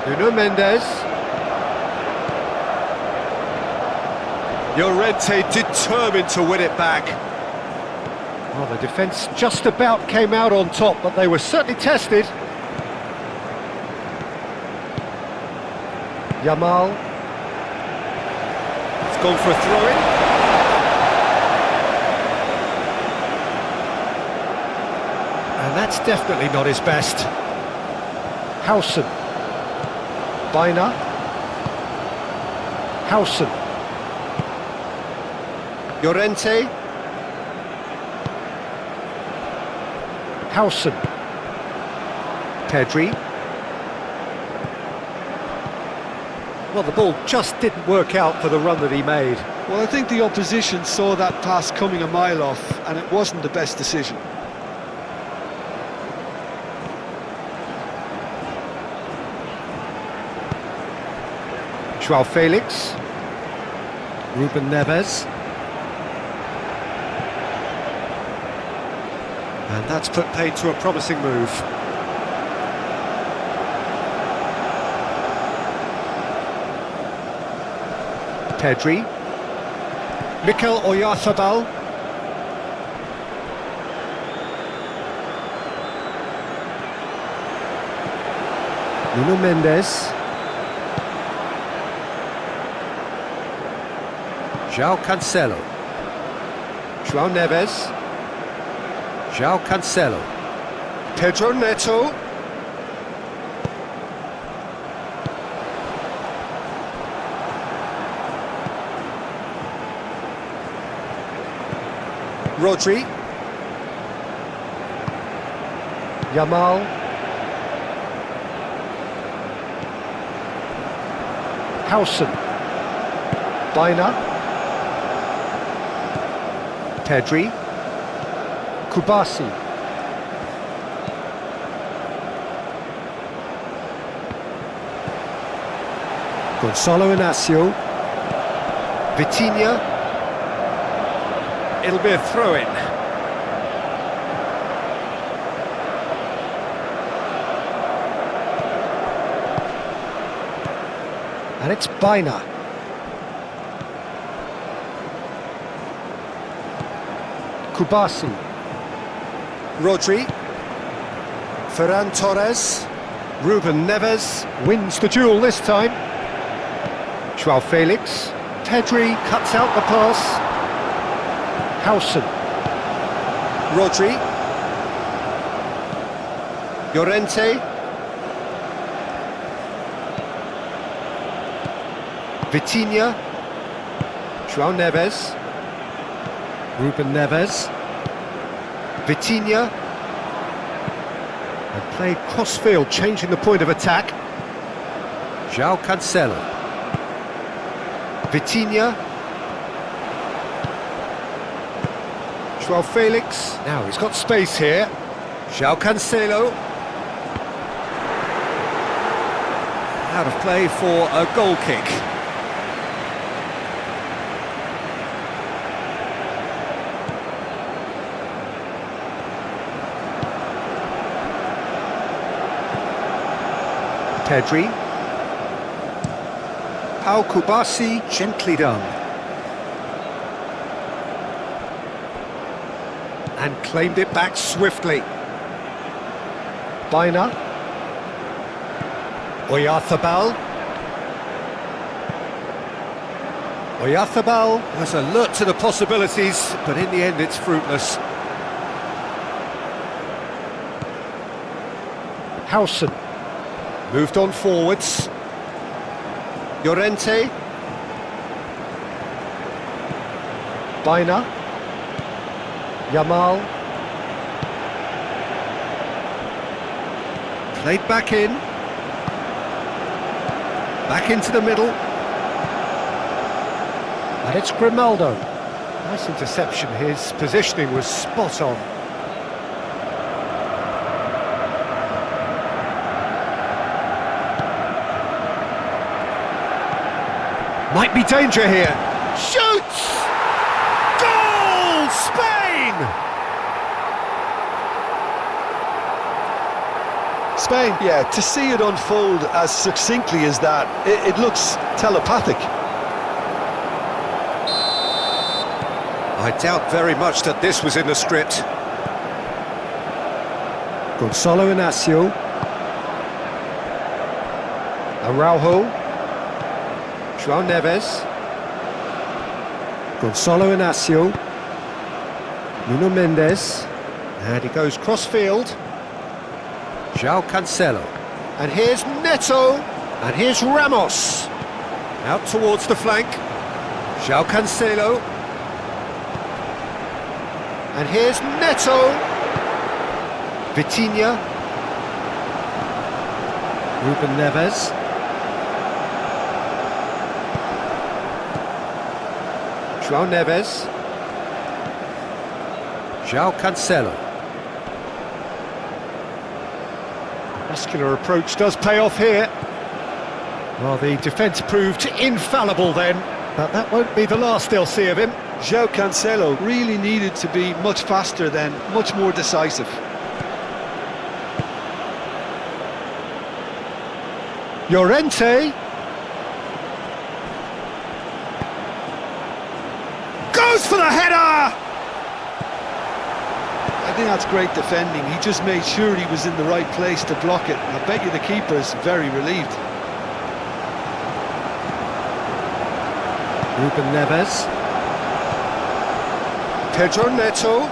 Nuno Mendes. Llorente determined to win it back. Well, the defence just about came out on top, but they were certainly tested. Yamal. It's gone for a throw-in. And that's definitely not his best. Howson. Bina. Howson. Llorente. Howson. Pedri. Well, the ball just didn't work out for the run that he made. Well, I think the opposition saw that pass coming a mile off, and it wasn't the best decision. João Felix. Ruben Neves. And that's put paid to a promising move. Pedri. Mikel Oyarzabal. Nuno Mendes. João Cancelo. João Neves. João Cancelo. Pedro Neto. Rodri. Yamal. Howson. Bina. Pedri. Kubasi. Gonçalo Inácio. Vitinha. It'll be a throw-in. And it's Bina. Kubasi. Rodri. Ferran Torres. Ruben Neves wins the duel this time. João Felix. Pedri cuts out the pass. Howson. Rodri. Llorente. Vitinha. João Neves. Ruben Neves. Vitinha. And played cross-field, changing the point of attack. João Cancelo. Vitinha. João Felix. Now he's got space here. João Cancelo. Out of play for a goal kick. Pedri. Pau Kubasi, gently done. And claimed it back swiftly. Bina. Oyarzabal. Oyarzabal was alert to the possibilities, but in the end it's fruitless. Howson. Moved on forwards. Llorente. Bina. Yamal. Played back in. Back into the middle. And it's Grimaldo. Nice interception. His positioning was spot on. Might be danger here. Shoots! Goal! Spain! Spain. Yeah, to see it unfold as succinctly as that, it looks telepathic. I doubt very much that this was in the script. Gonzalo Inacio. Araujo. João Neves. Gonzalo Inacio. Nuno Mendes. And he goes cross-field. João Cancelo. And here's Neto. And here's Ramos. Out towards the flank. João Cancelo. And here's Neto. Vitinha. Ruben Neves. João Neves. João Cancelo. Muscular approach does pay off here. Well, the defence proved infallible then, but that won't be the last they'll see of him. João Cancelo really needed to be much faster then, much more decisive. Llorente. Goes for the header! I think that's great defending. He just made sure he was in the right place to block it. I bet you the keeper is very relieved. Ruben Neves. Pedro Neto.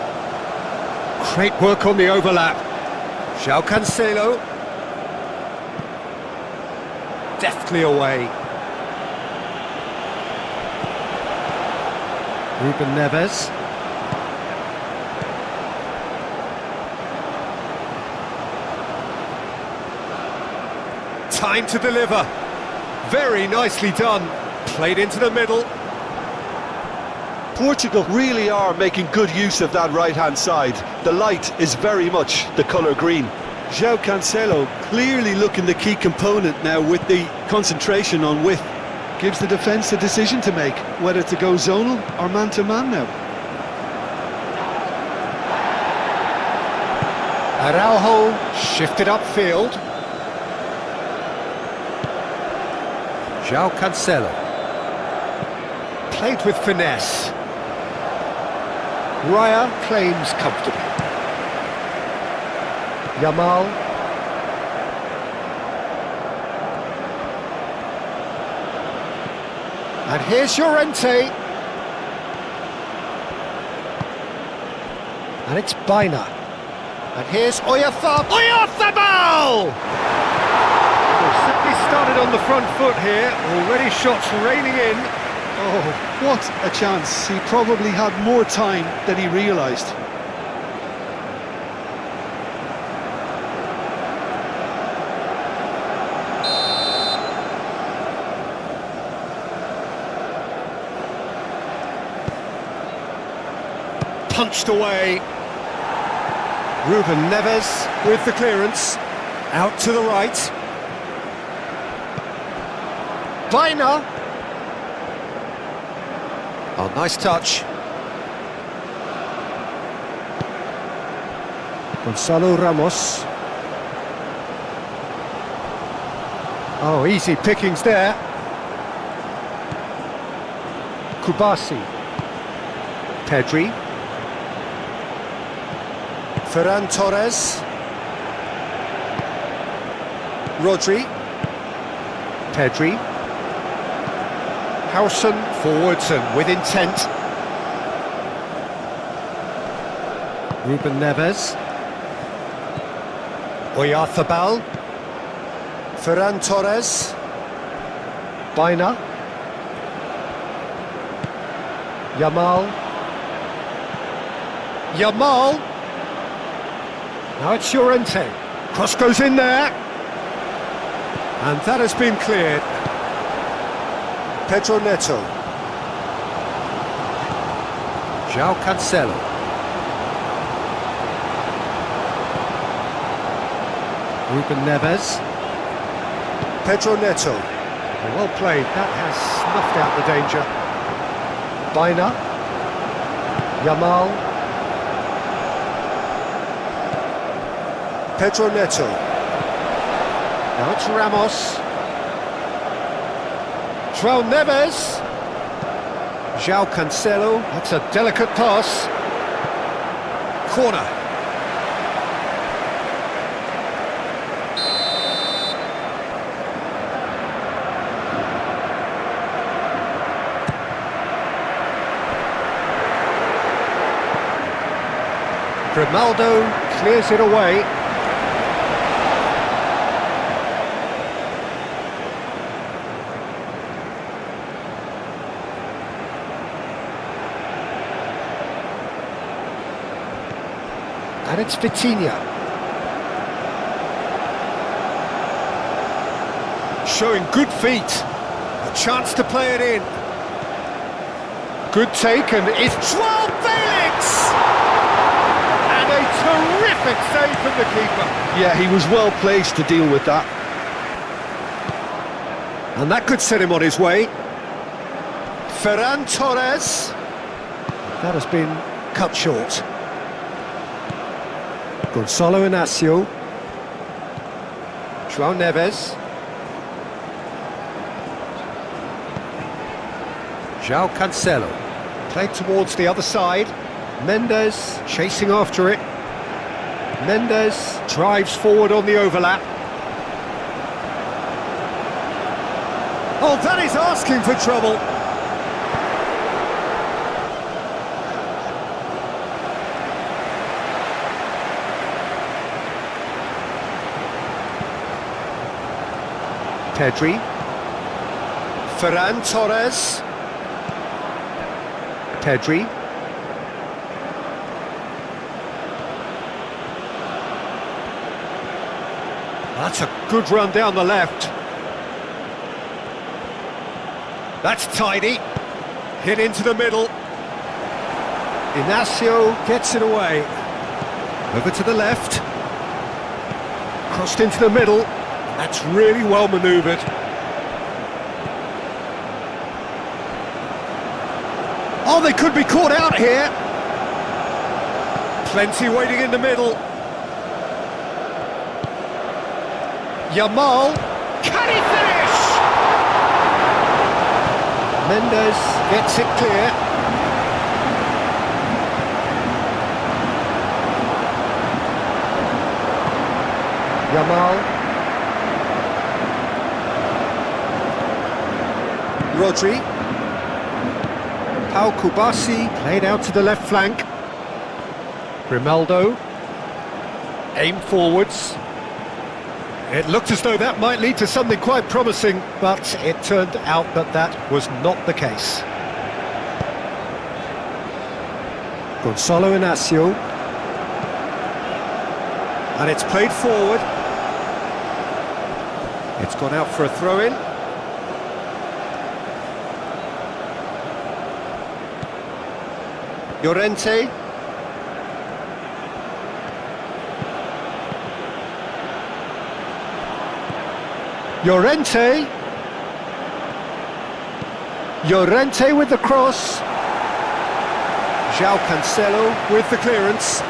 Great work on the overlap. João Cancelo. Deftly away. Ruben Neves. Time to deliver. Very nicely done. Played into the middle. Portugal really are making good use of that right-hand side. The light is very much the colour green. João Cancelo clearly looking the key component now with the concentration on width. Gives the defence a decision to make, whether to go zonal or man-to-man now. Araujo shifted upfield. João Cancelo. Played with finesse. Raya claims comfortably. Yamal. And here's Llorente. And it's Baina. And here's Oyarzabal! Simply started on the front foot here, already shots raining in. Oh, what a chance. He probably had more time than he realised. Punched away. Ruben Neves with the clearance. Out to the right. Baina. Oh, nice touch. Gonzalo Ramos. Oh, easy pickings there. Kubasi. Pedri. Ferran Torres. Rodri. Pedri. Howson forwards and with intent. Ruben Neves. Oyarzabal. Ferran Torres. Baina. Yamal. Yamal. Now it's Llorente. Cross goes in there. And that has been cleared. Pedro Neto. João Cancelo. Ruben Neves. Pedro Neto. Well played, that has snuffed out the danger. Baina. Yamal. Pedro Neto. it's Ramos. João Neves. João Cancelo, that's a delicate pass. Corner. Grimaldo clears it away. And it's Vitinha. Showing good feet. A chance to play it in. Good take, and it's João Felix! And a terrific save from the keeper. Yeah, he was well placed to deal with that. And that could set him on his way. Ferran Torres. That has been cut short. Gonçalo Inácio. João Neves. João Cancelo. Played towards the other side. Mendes chasing after it. Mendes drives forward on the overlap. Oh, that is asking for trouble. Pedri. Ferran Torres. Pedri. That's a good run down the left. That's tidy. Hit into the middle. Inácio gets it away. Over to the left. Crossed into the middle. That's really well manoeuvred. Oh, they could be caught out here. Plenty waiting in the middle. Yamal. Can he finish? Mendes gets it clear. Yamal. Rodri. Pau Kubasi played out to the left flank. Grimaldo. Aim forwards. It looked as though that might lead to something quite promising, but it turned out that that was not the case. Gonçalo Inácio. And it's played forward. It's gone out for a throw-in. Llorente. Llorente. Llorente with the cross. João Cancelo with the clearance.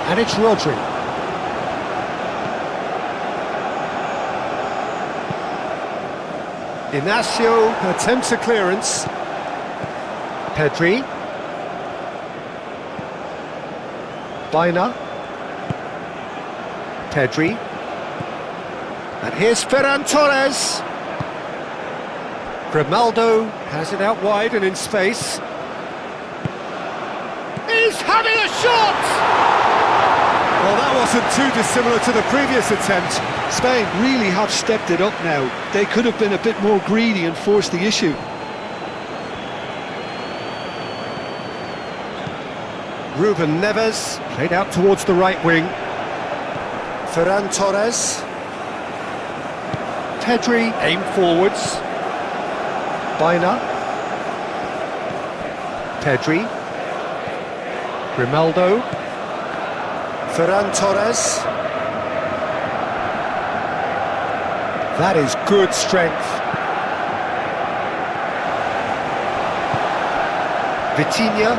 And it's Rodri. Inácio attempts a clearance. Pedri. Baina. Pedri. And here's Ferran Torres. Grimaldo has it out wide and in space. He's having a shot! Well, that wasn't too dissimilar to the previous attempt. Spain really have stepped it up now. They could have been a bit more greedy and forced the issue. Ruben Neves played out towards the right wing. Ferran Torres. Pedri aim forwards. Baina. Pedri. Grimaldo. Ferran Torres. That is good strength. Vitinha.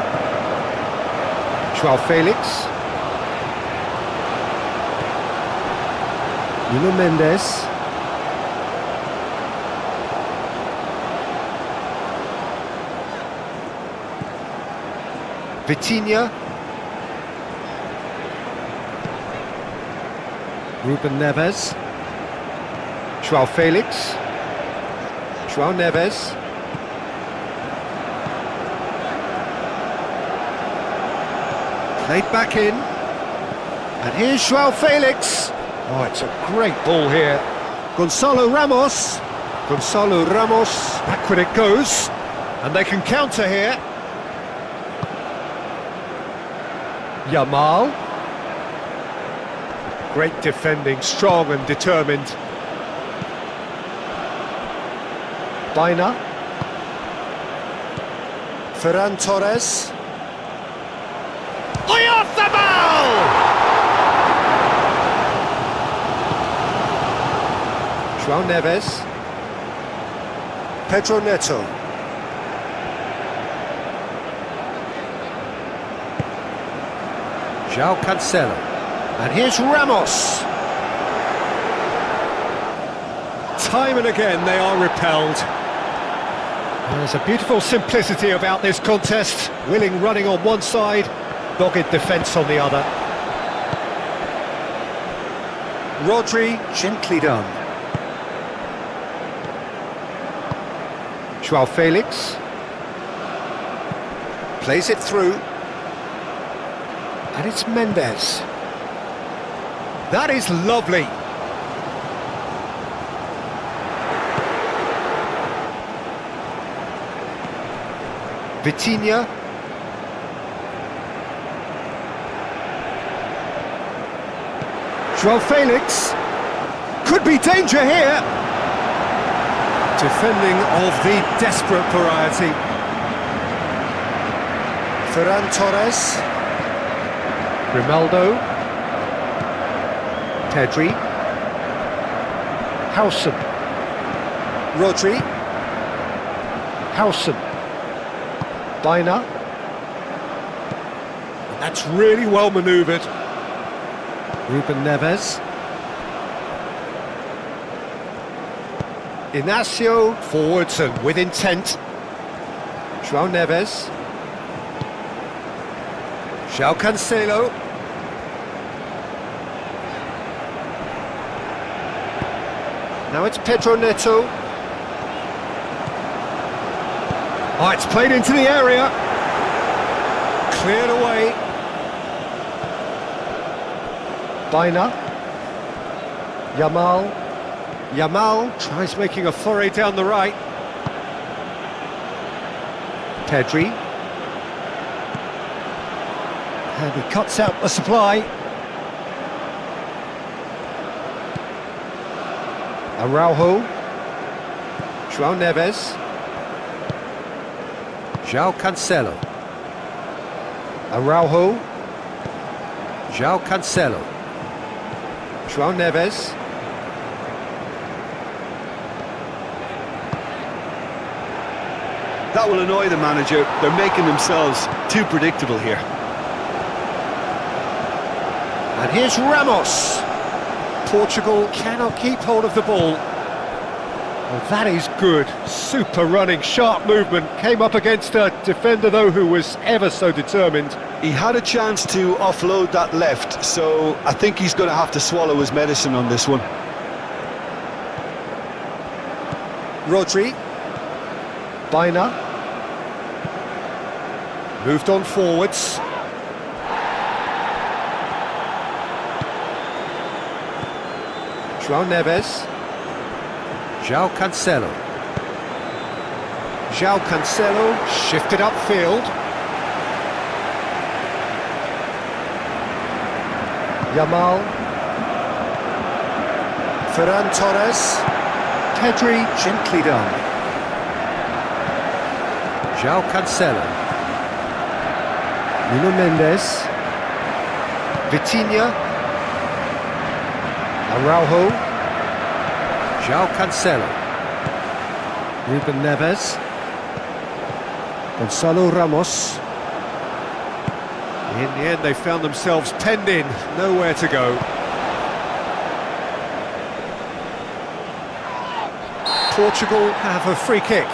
Joao Felix. Nuno Mendes. Vitinha. Ruben Neves. Joao Felix. Joao Neves. Played back in. And here's Joao Felix. Oh, it's a great ball here. Gonzalo Ramos. Gonzalo Ramos. Backward it goes. And they can counter here. Yamal. Great defending, strong and determined. Baina. Ferran Torres. Oyarzabal! Joao Neves. Pedro Neto. Joao Cancelo. And here's Ramos. Time and again they are repelled. There's a beautiful simplicity about this contest. Willing running on one side, dogged defence on the other. Rodri, gently done. Joao Felix. Plays it through. And it's Mendes. That is lovely. Vitinha. Joao Felix. Could be danger here. Defending of the desperate variety. Ferran Torres. Grimaldo. Pedri. Howson. Rodri. Howson. Baina. And that's really well manoeuvred. Ruben Neves. Inacio forwards and with intent. Joao Neves. Joao Cancelo. Now it's Pedro Neto. Oh, it's played into the area. Cleared away. Baina. Yamal. Yamal tries making a foray down the right. Pedri. And he cuts out the supply. Araujo. Joao Neves. Joao Cancelo. Araujo. Joao Cancelo. Joao Neves. That will annoy the manager. They're making themselves too predictable here. And here's Ramos. Portugal cannot keep hold of the ball. Well, that is good. Super running, sharp movement. Came up against a defender, though, who was ever so determined. He had a chance to offload that left, so I think he's going to have to swallow his medicine on this one. Rodri. Baina. Moved on forwards. Joao Neves. Joao Cancelo. Joao Cancelo shifted upfield. Yamal. Ferran Torres. Pedri, gently done. Joao Cancelo. Nuno Mendes. Vitinha. Araujo. João Cancelo. Ruben Neves. Gonzalo Ramos. In the end, they found themselves penned in, nowhere to go. Portugal have a free kick.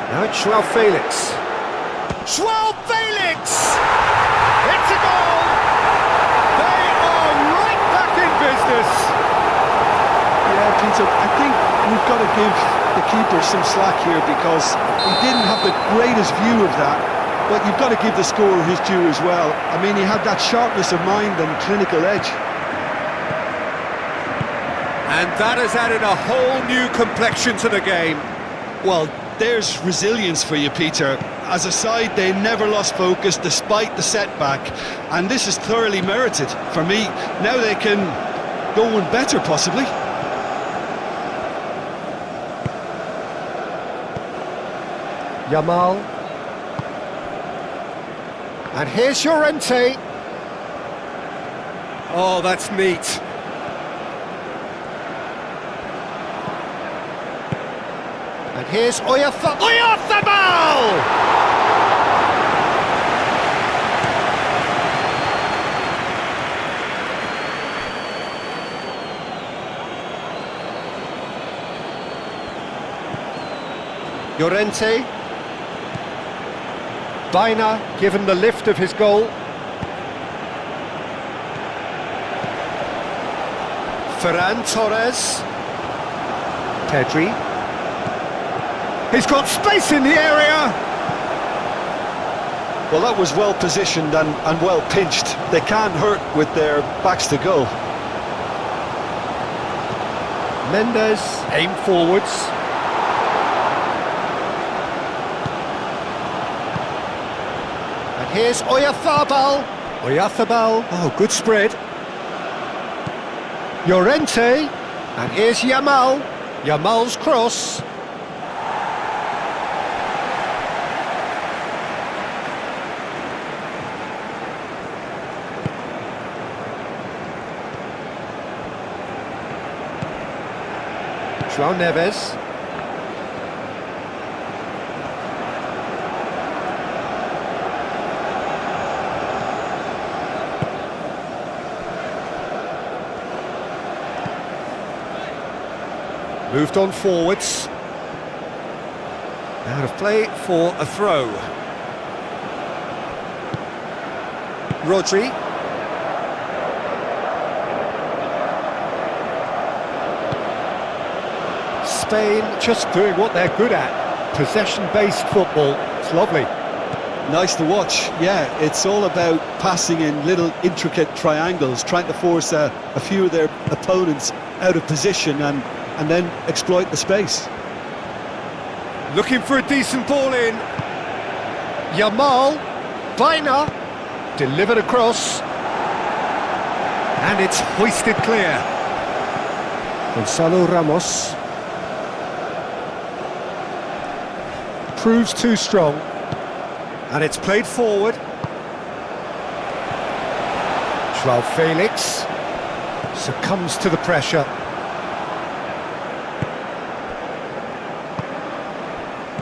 Now it's João Felix. João Felix! It's a goal! They are right back in business! Yeah, Peter, I think we've got to give the keeper some slack here because he didn't have the greatest view of that, but you've got to give the scorer his due as well. I mean, he had that sharpness of mind and clinical edge. And that has added a whole new complexion to the game. Well, there's resilience for you, Peter. As a side, they never lost focus despite the setback, and this is thoroughly merited. For me, now they can go one better, possibly. Yamal. And here's Llorente. Oh, that's neat. And here's Oyarzabal! Llorente. Baina given the lift of his goal. Ferran Torres. Pedri. He's got space in the area! Well, that was well positioned and well pinched. They can't hurt with their backs to goal. Mendes aim forwards. And here's Oyarzabal. Oyarzabal, oh, good spread. Llorente. And here's Yamal. Yamal's cross. João Neves. Moved on forwards. Out of play for a throw. Rodri. Spain just doing what they're good at. Possession-based football. It's lovely. Nice to watch. Yeah, it's all about passing in little intricate triangles, trying to force a few of their opponents out of position and then exploit the space. Looking for a decent ball in. Yamal. Baina. Delivered across. And it's hoisted clear. Gonzalo Ramos. Proves too strong. And it's played forward. João Felix succumbs to the pressure.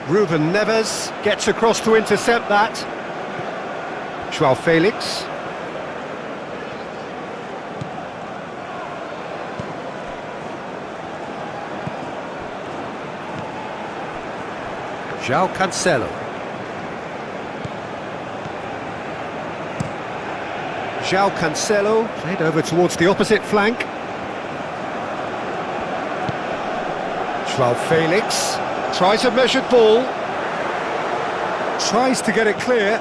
Ruben Neves gets across to intercept that. João Felix. João Cancelo. João Cancelo played over towards the opposite flank. João Felix tries a measured ball. Tries to get it clear.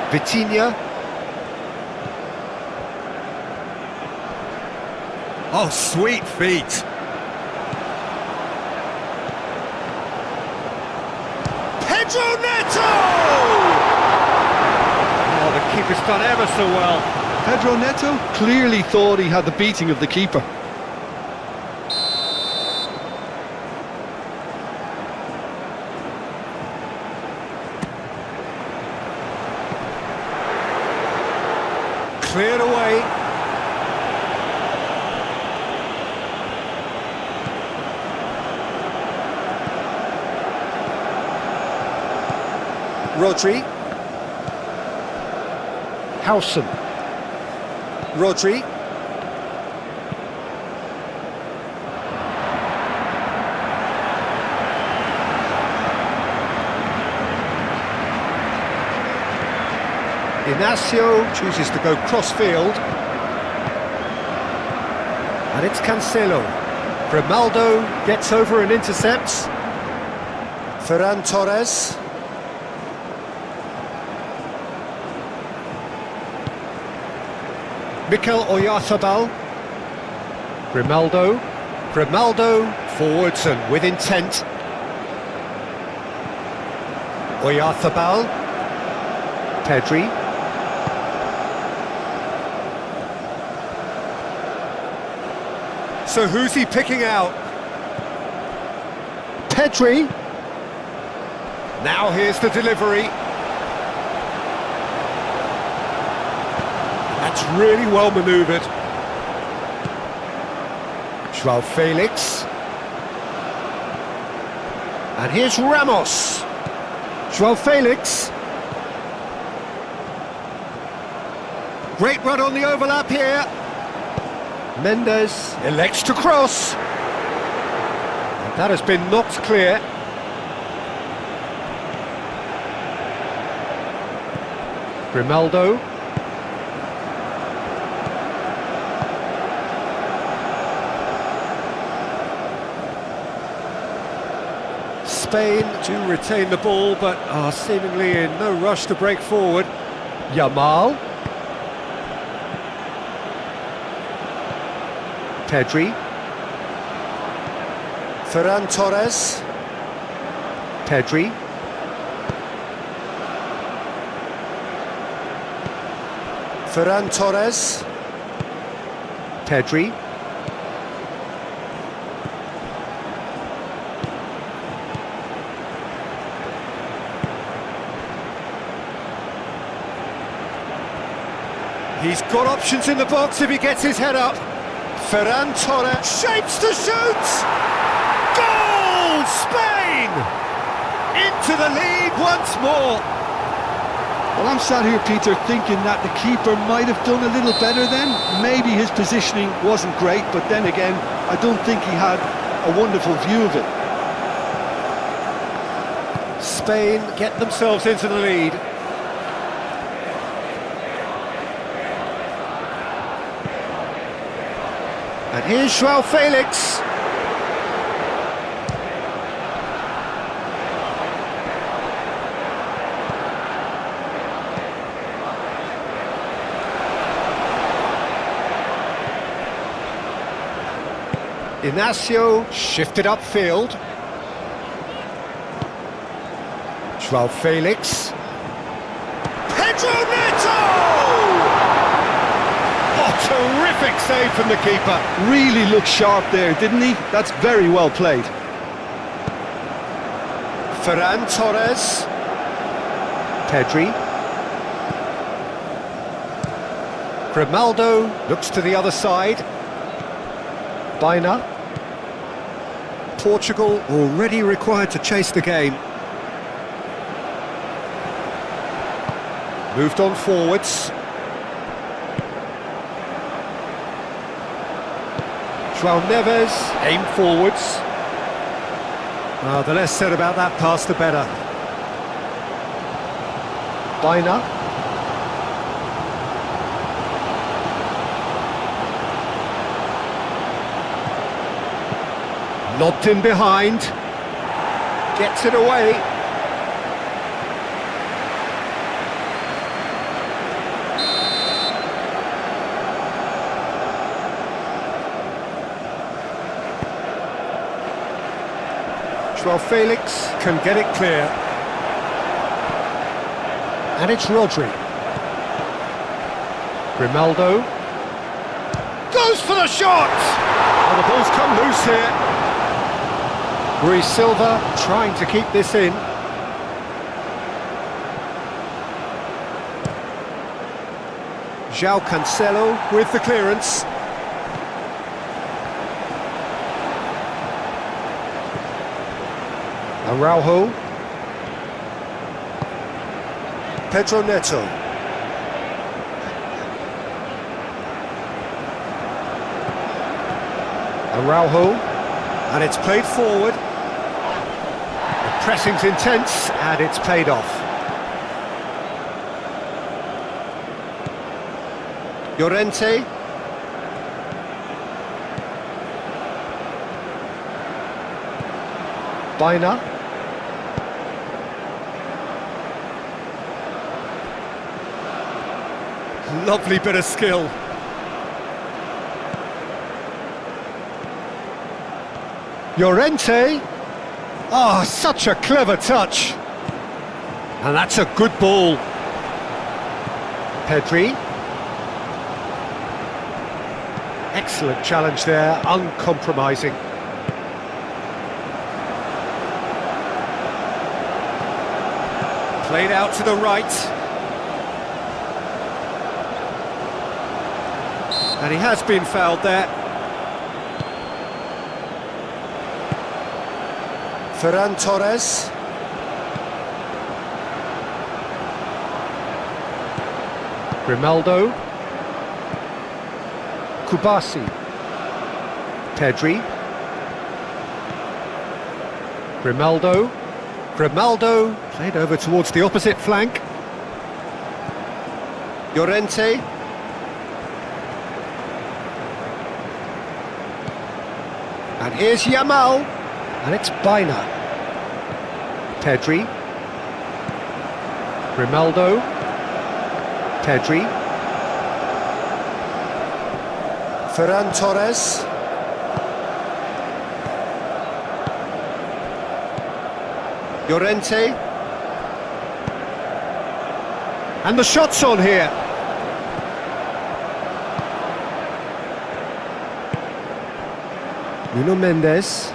Vitinha. Oh, sweet feet. Pedro Neto! Oh, the keeper's done ever so well. Pedro Neto clearly thought he had the beating of the keeper. Cleared away. Rodri. Howson. Rodri. Inacio chooses to go cross-field. And it's Cancelo. Grimaldo gets over and intercepts. Ferran Torres. Mikel Oyarzabal. Grimaldo forwards and with intent. Oyarzabal. Pedri. So who's he picking out? Pedri. Now here's the delivery. That's really well manoeuvred. Joao Felix. And here's Ramos. Joao Felix. Great run on the overlap here. Mendes elects to cross. And that has been knocked clear. Grimaldo. Spain to retain the ball, but are seemingly in no rush to break forward. Yamal. Pedri. Ferran Torres. Pedri. Ferran Torres. Pedri. He's got options in the box if he gets his head up. Ferran Torres shapes to shoot! Goal! Spain! Into the lead once more. Well, I'm sat here, Peter, thinking that the keeper might have done a little better then. Maybe his positioning wasn't great, but then again, I don't think he had a wonderful view of it. Spain get themselves into the lead. And here's Joao Felix. Inacio shifted upfield. Joao Felix. Pedro Neto! Terrific save from the keeper. Really looked sharp there, didn't he? That's very well played. Ferran Torres. Pedri. Grimaldo looks to the other side. Baina. Portugal already required to chase the game. Moved on forwards. João Neves, aim forwards. The less said about that pass, the better. Baina. Lobbed in behind. Gets it away. Joao Felix can get it clear. And it's Rodri. Grimaldo. Goes for the shot! Oh, the ball's come loose here. Rui Silva trying to keep this in. João Cancelo with the clearance. Araujo. Pedro Neto. Araujo. And it's played forward. The pressing's intense and it's paid off. Llorente. Baina. Lovely bit of skill. Llorente. Oh, such a clever touch. And that's a good ball. Pedri. Excellent challenge there, uncompromising. Played out to the right. And he has been fouled there. Ferran Torres. Grimaldo. Kubasi. Pedri. Grimaldo. Grimaldo played over towards the opposite flank. Llorente. And here's Yamal. And it's Baina. Pedri. Grimaldo. Pedri. Ferran Torres. Llorente. And the shot's on here. Nuno Mendes.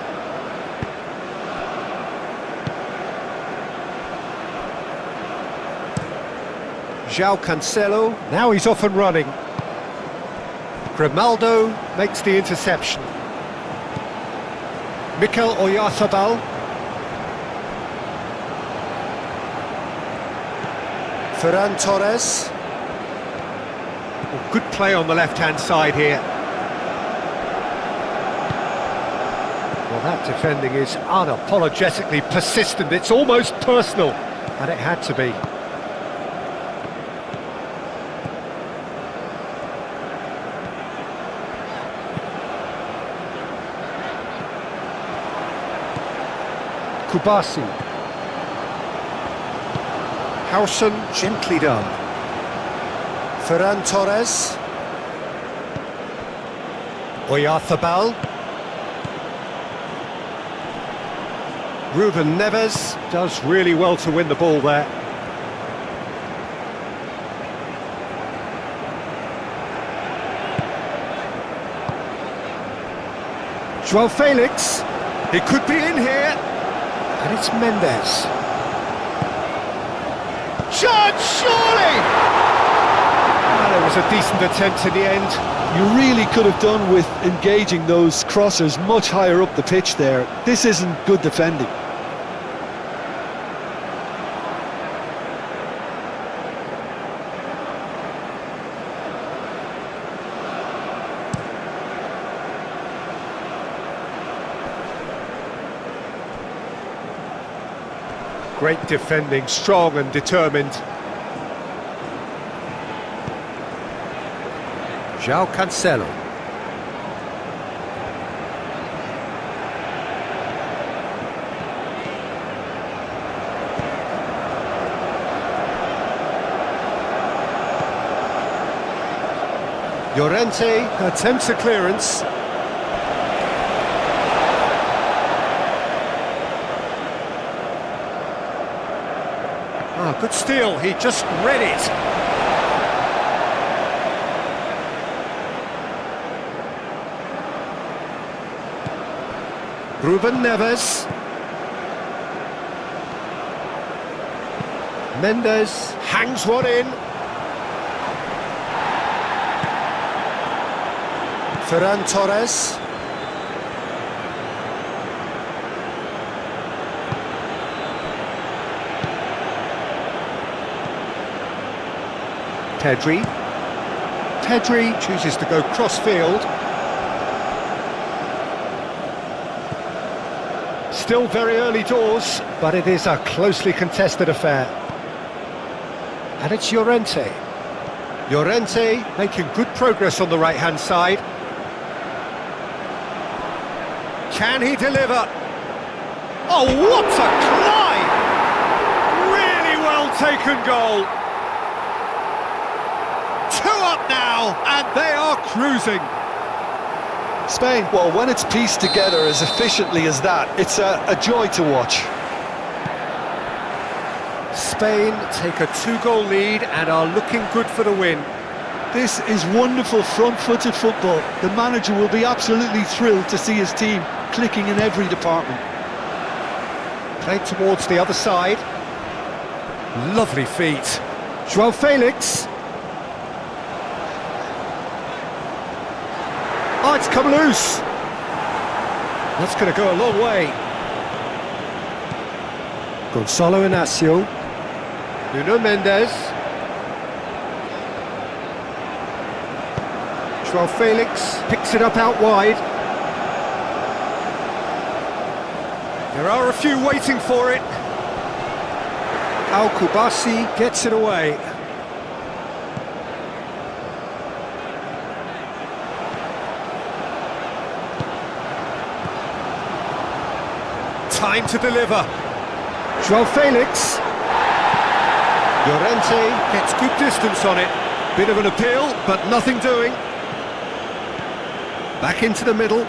João Cancelo. Now he's off and running. Grimaldo makes the interception. Mikel Oyarzabal. Ferran Torres. Oh, good play on the left-hand side here. Well, that defending is unapologetically persistent. It's almost personal, and it had to be. Kubasi. Howson, gently done. Ferran Torres. Oyarzabal. Ruben Neves does really well to win the ball there. João Felix. He could be in here. And it's Mendes. Shot, surely! Well, it was a decent attempt in the end. You really could have done with engaging those crossers much higher up the pitch there. This isn't good defending. Great defending, strong and determined. João Cancelo. Llorente attempts a clearance. Good steal, he just read it. Ruben Neves. Mendes hangs one in. Ferran Torres. Pedri. Pedri chooses to go cross-field. Still very early doors, but it is a closely contested affair. And it's Llorente. Llorente making good progress on the right-hand side. Can he deliver? Oh, what a climb! Really well taken goal. 2 up now, and they are cruising. Spain, well, when it's pieced together as efficiently as that, it's a joy to watch. Spain take a 2-goal lead and are looking good for the win. This is wonderful front-footed football. The manager will be absolutely thrilled to see his team clicking in every department. Played towards the other side. Lovely feet. Joao Felix. Oh, it's come loose. That's going to go a long way. Gonzalo Inacio. Nuno Mendes. Joao Felix picks it up out wide. There are a few waiting for it. Al Kubasi gets it away. Time to deliver. Joao Felix. Llorente gets good distance on it. Bit of an appeal, but nothing doing. Back into the middle.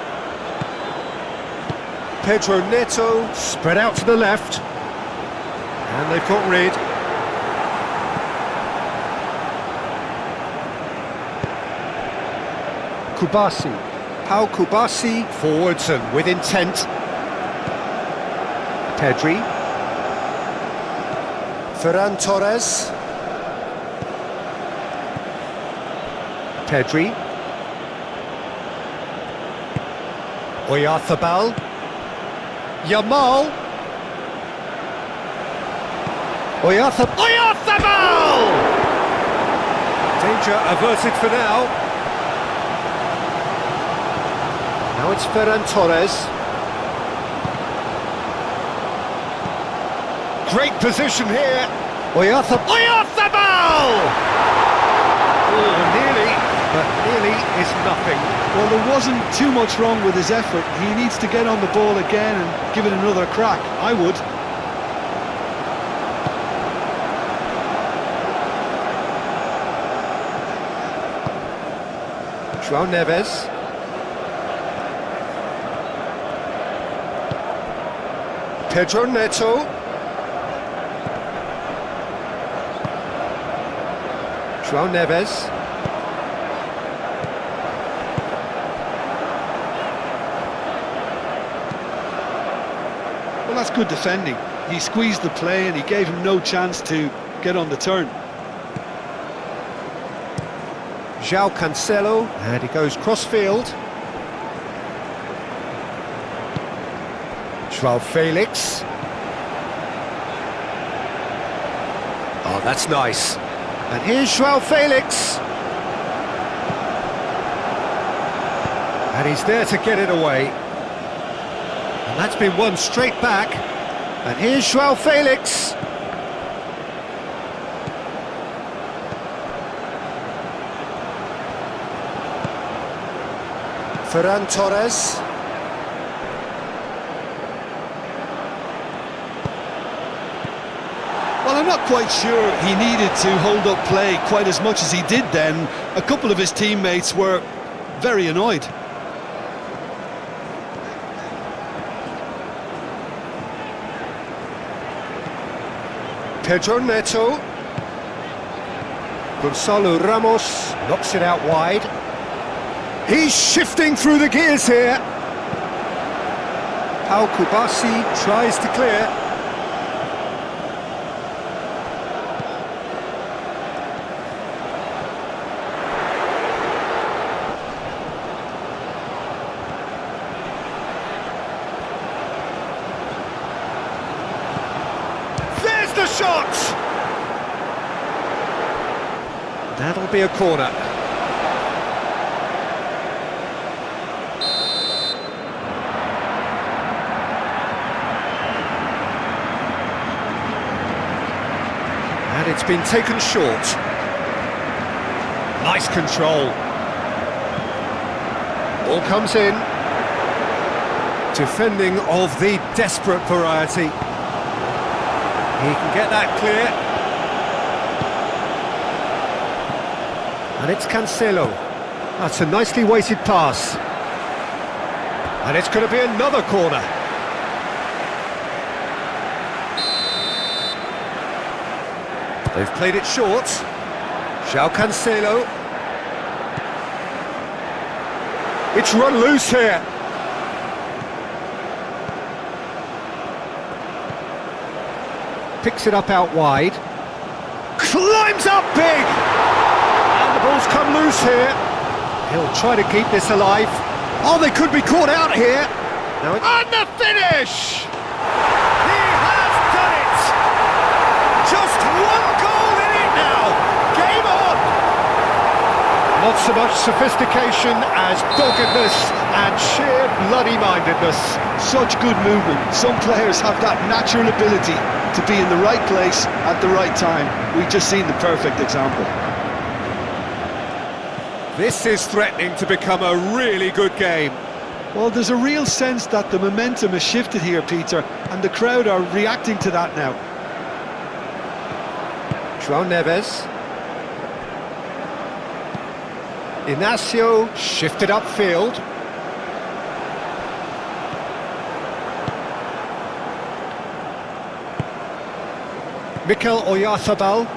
Pedro Neto spread out to the left. And they've got rid. Kubasi. Pau Kubasi forwards and with intent. Pedri. Ferran Torres. Pedri. Oyarzabal. Yamal. Oyarzabal! Danger averted for now. Now it's Ferran Torres. Great position here. Oyarzabal! Oh, nearly, but nearly is nothing. Well, there wasn't too much wrong with his effort. He needs to get on the ball again and give it another crack. I would. Joao Neves. Pedro Neto. Joao Neves. Well, that's good defending. He squeezed the play and he gave him no chance to get on the turn. João Cancelo, and he goes cross-field. Joao Felix. Oh, that's nice. And here's Joao Felix. And he's there to get it away. And that's been won straight back. And here's Joao Felix. Ferran Torres. Well, I'm not quite sure he needed to hold up play quite as much as he did then. A couple of his teammates were very annoyed. Pedro Neto. Gonzalo Ramos knocks it out wide. He's shifting through the gears here. Kubasi tries to clear. There's the shot! That'll be a corner. And it's been taken short. Nice control. Ball comes in. Defending of the desperate variety. He can get that clear. And it's Cancelo. That's a nicely weighted pass. And it's going to be another corner. They've played it short. João Cancelo. It's run loose here. Picks it up out wide. Climbs up big! And the ball's come loose here. He'll try to keep this alive. Oh, they could be caught out here. Now and the finish! He has done it! Just one goal in it now. Game on! Not so much sophistication as doggedness and sheer bloody-mindedness. Such good movement. Some players have that natural ability to be in the right place at the right time. We've just seen the perfect example. This is threatening to become a really good game. Well, there's a real sense that the momentum has shifted here, Peter, and the crowd are reacting to that now. João Neves. Inacio shifted upfield. Mikel Oyarzabal.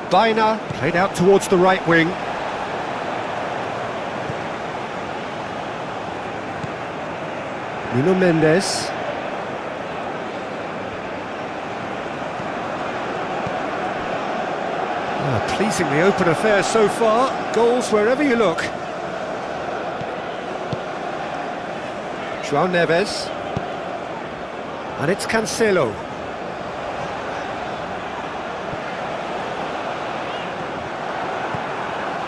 Baina played out towards the right wing. Nuno Mendes. Pleasingly open affair so far. Goals wherever you look. João Neves. And it's Cancelo.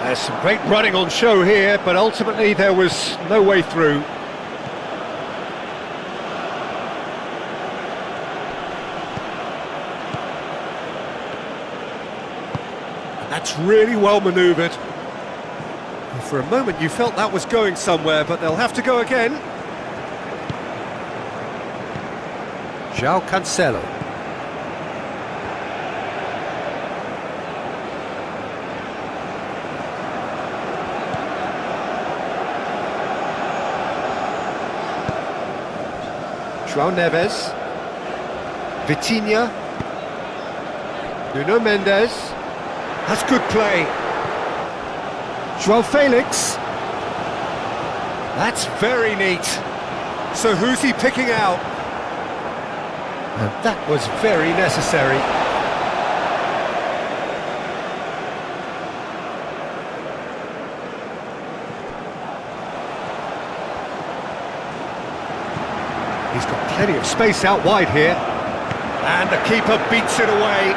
There's some great running on show here, but ultimately there was no way through. That's really well manoeuvred. For a moment you felt that was going somewhere, but they'll have to go again. João Cancelo. João Neves. Vitinha. Nuno Mendes. That's good play. João Felix. That's very neat. So who's he picking out? And that was very necessary. He's got plenty of space out wide here. And the keeper beats it away.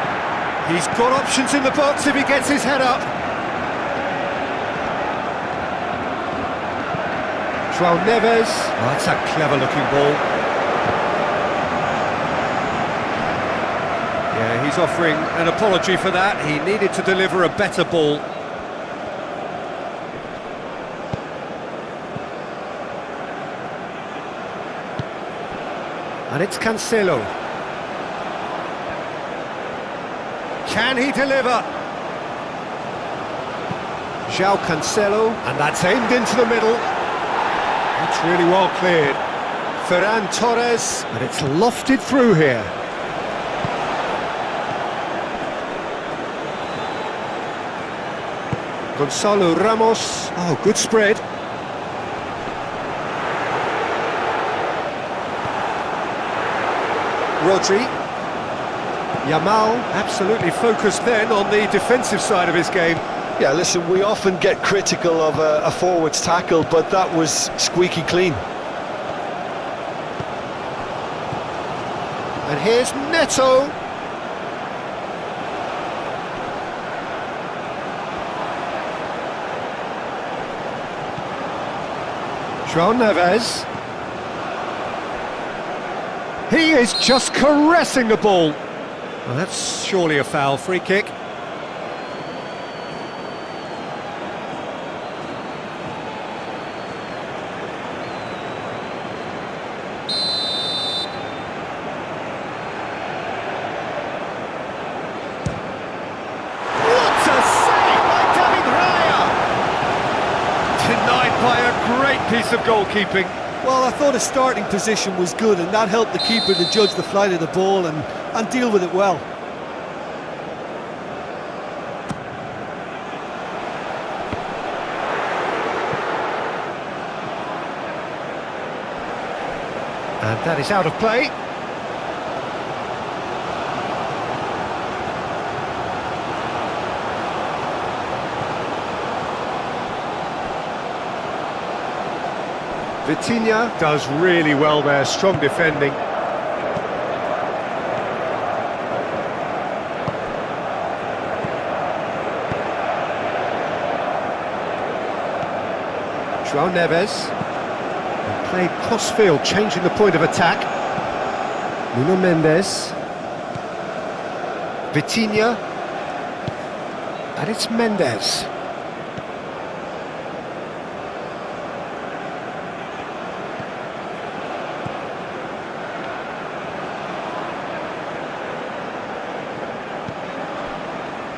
He's got options in the box if he gets his head up. João Neves. Oh, that's a clever-looking ball. Yeah, he's offering an apology for that. He needed to deliver a better ball. And it's Cancelo. Can he deliver? João Cancelo, and that's aimed into the middle. That's really well cleared. Ferran Torres, and it's lofted through here. Gonzalo Ramos. Oh, good spread. Rodri. Yamal absolutely focused then on the defensive side of his game. Yeah, listen, we often get critical of a forward's tackle, but that was squeaky clean. And here's Neto. João Neves. He is just caressing the ball. Well, that's surely a foul. Free kick. Denied by a great piece of goalkeeping. Well, I thought his starting position was good, and that helped the keeper to judge the flight of the ball and deal with it well. And that is out of play. Vitinha does really well there, strong defending. João Neves. And played cross-field, changing the point of attack. Nuno Mendes. Vitinha. And it's Mendes.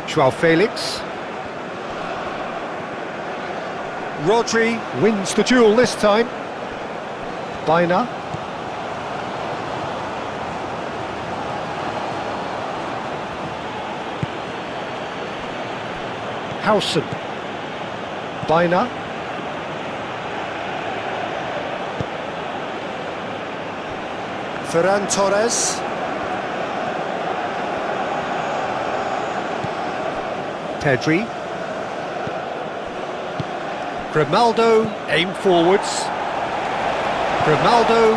João Felix. Rodri wins the duel this time. Baina. Howson. Baina. Ferran Torres. Pedri. Grimaldo, aim forwards. Grimaldo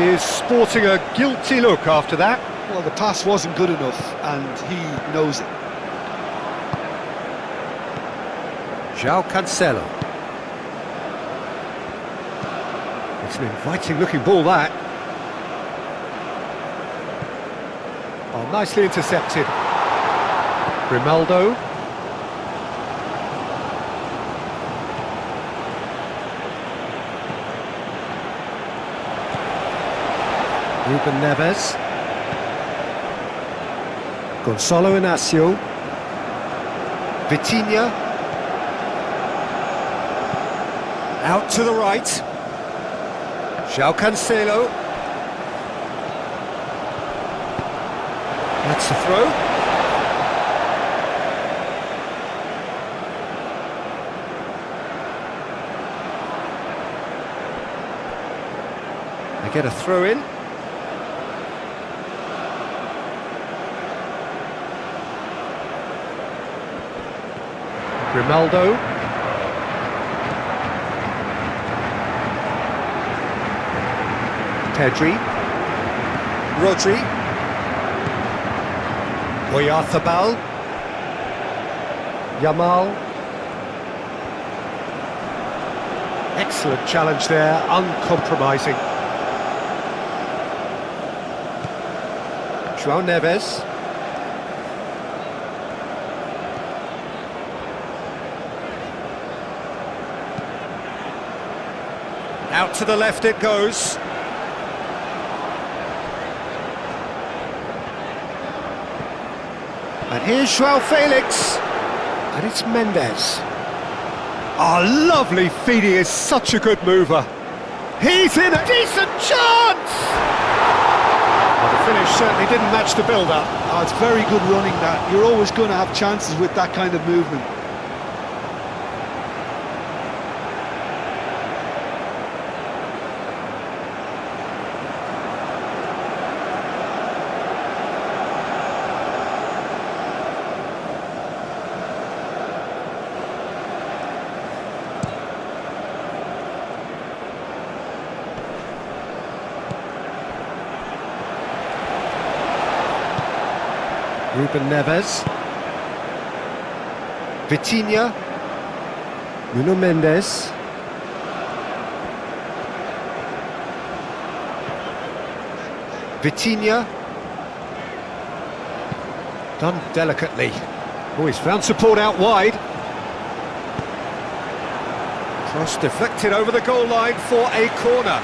is sporting a guilty look after that. Well, the pass wasn't good enough, and he knows it. João Cancelo. It's an inviting looking ball, that. Oh, nicely intercepted. Grimaldo. Ruben Neves. Gonçalo Inácio. Vitinha. Out to the right. João Cancelo. That's the throw. They get a throw in. Grimaldo. Pedri. Rodri. Oyarzabal. Yamal. Excellent challenge there, uncompromising. João Neves. Out to the left it goes. And here's João Felix. And it's Mendes. Oh, lovely feed, he is such a good mover. He's in a decent chance! Well, the finish certainly didn't match the build-up. Oh, it's very good running, that. You're always going to have chances with that kind of movement. Ruben Neves. Vitinha. Nuno Mendes. Vitinha. Done delicately. Oh, he's found support out wide. Cross deflected over the goal line for a corner.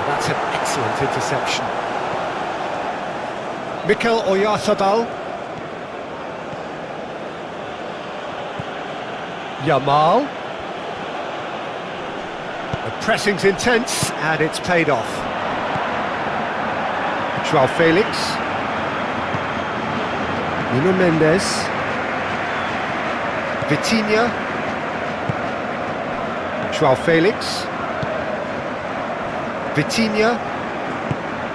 That's an excellent interception. Mikel Oyarzabal. Yamal. The pressing's intense and it's paid off. João Felix. Nuno Mendes. Vitinha. João Felix. Vitinha.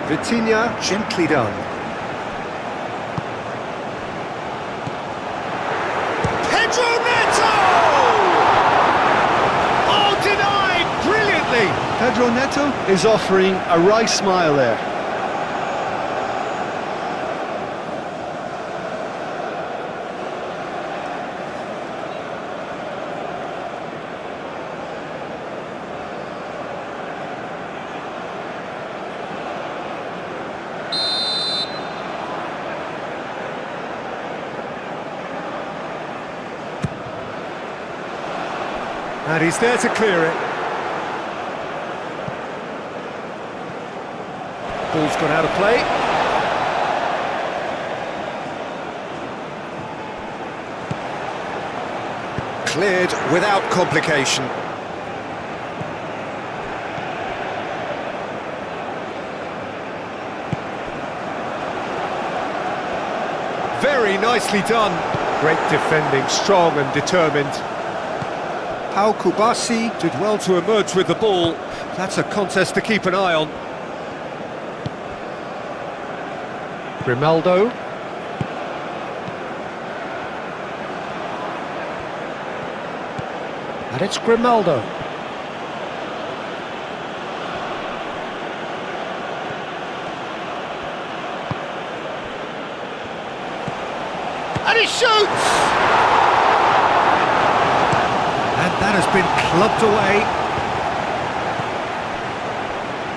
Vitinha, gently done. Pedro Neto is offering a wry smile there. And he's there to clear it. Ball's gone out of play. Cleared without complication. Very nicely done. Great defending, strong and determined. Pau Kubasi did well to emerge with the ball. That's a contest to keep an eye on. Grimaldo. And it's Grimaldo. And he shoots! And that has been clubbed away.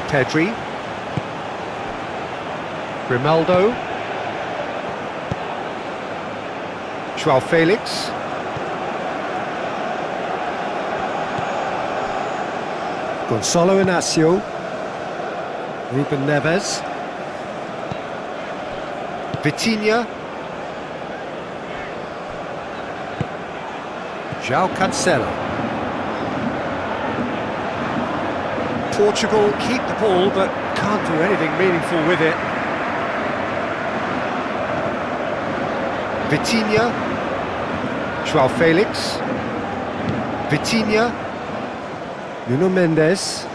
Pedri. Grimaldo. João Felix. Gonçalo Inácio. Ruben Neves. Vitinha. João Cancelo. Portugal keep the ball but can't do anything meaningful with it. Vitinha. João Felix. Vitinha. Nuno Mendes.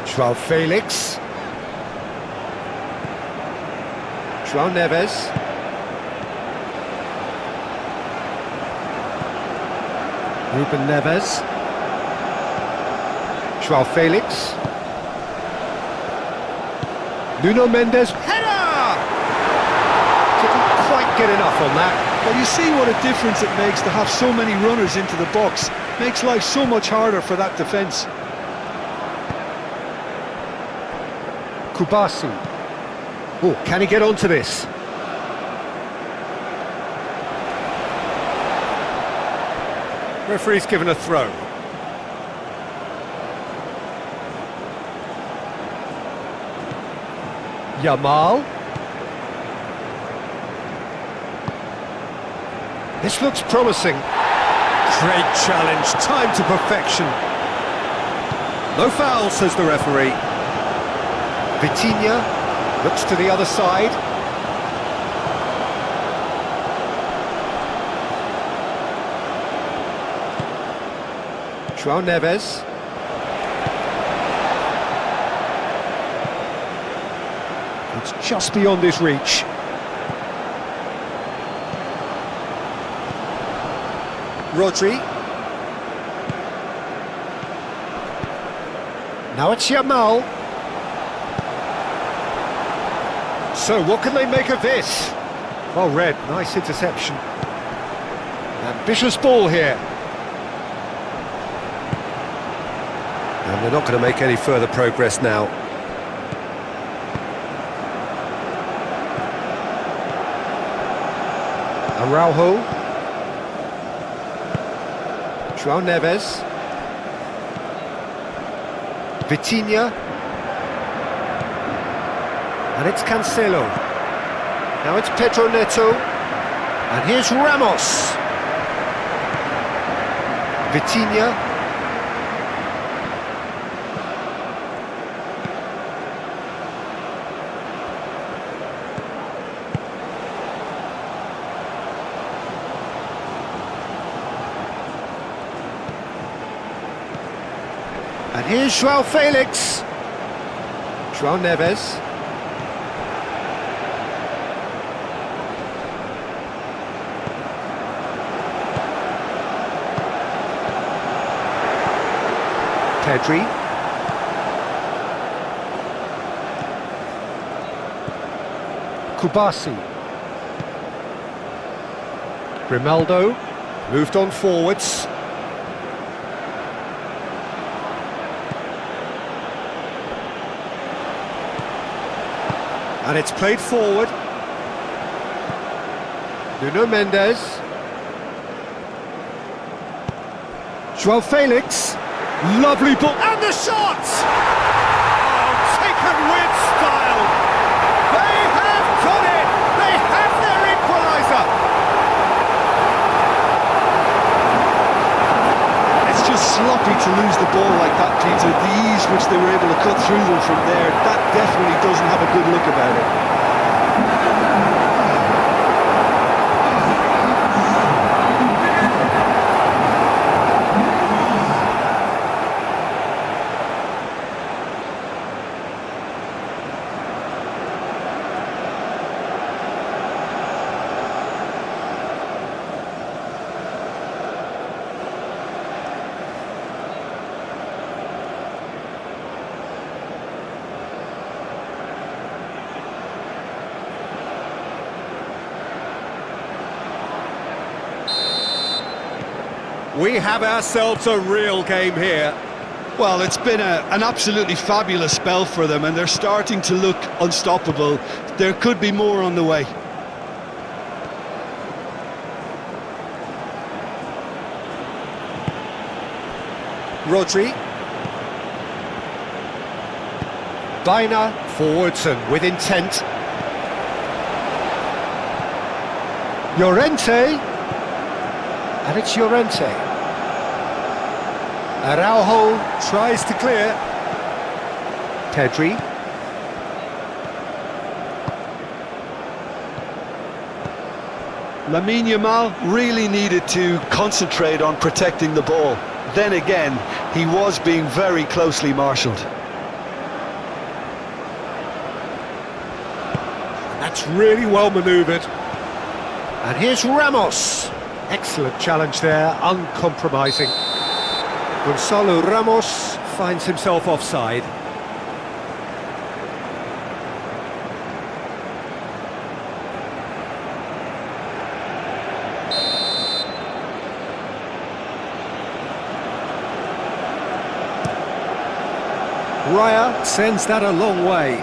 João Felix. João Neves. Ruben Neves. João Felix. Nuno Mendes. Header! Didn't quite get enough on that. Well, you see what a difference it makes to have so many runners into the box. Makes life so much harder for that defence. Kubasi. Oh, can he get onto this? Referee's given a throw. Yamal. This looks promising. Great challenge, time to perfection. No foul, says the referee. Vitinha looks to the other side. João Neves. It's just beyond his reach. Rodri. Now it's Yamal. So what can they make of this? Well read, nice interception. Ambitious ball here. And they're not going to make any further progress now. Araujo. João Neves. Vitinha. And it's Cancelo. Now it's Pedro Neto. And here's Ramos. Vitinha. And here's João Felix. João Neves. Pedri. Kubasi. Grimaldo. Moved on forwards. And it's played forward. Nuno Mendes. João Felix. Lovely ball. And the shot! Oh, taken with style. They have done it. They have their equaliser. It's just sloppy to lose the ball like that, Peter. The ease which they were able to cut through them from there, that definitely doesn't have a good look about it. We have ourselves a real game here. Well, it's been an absolutely fabulous spell for them, and they're starting to look unstoppable. There could be more on the way. Rodri. Baina forwards and with intent. Llorente. And it's Llorente. Araujo tries to clear. Pedri. Lamine Yamal really needed to concentrate on protecting the ball. Then again, he was being very closely marshalled. That's really well manoeuvred. And here's Ramos. Excellent challenge there, uncompromising. Gonzalo Ramos finds himself offside. Raya sends that a long way.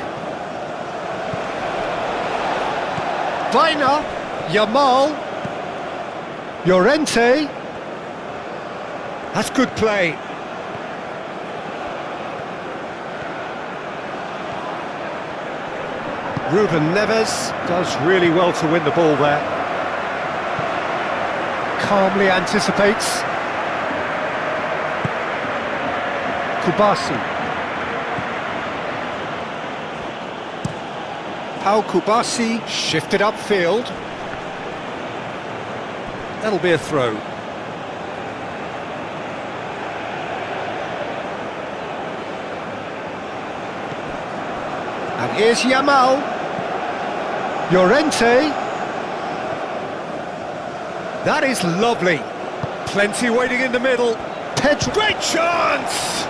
Baina, Yamal, Llorente. That's good play. Ruben Neves does really well to win the ball there. Calmly anticipates. Kubasi. Pau Kubasi shifted upfield. That'll be a throw. And here's Yamal. Llorente. That is lovely. Plenty waiting in the middle. Pedro, great chance!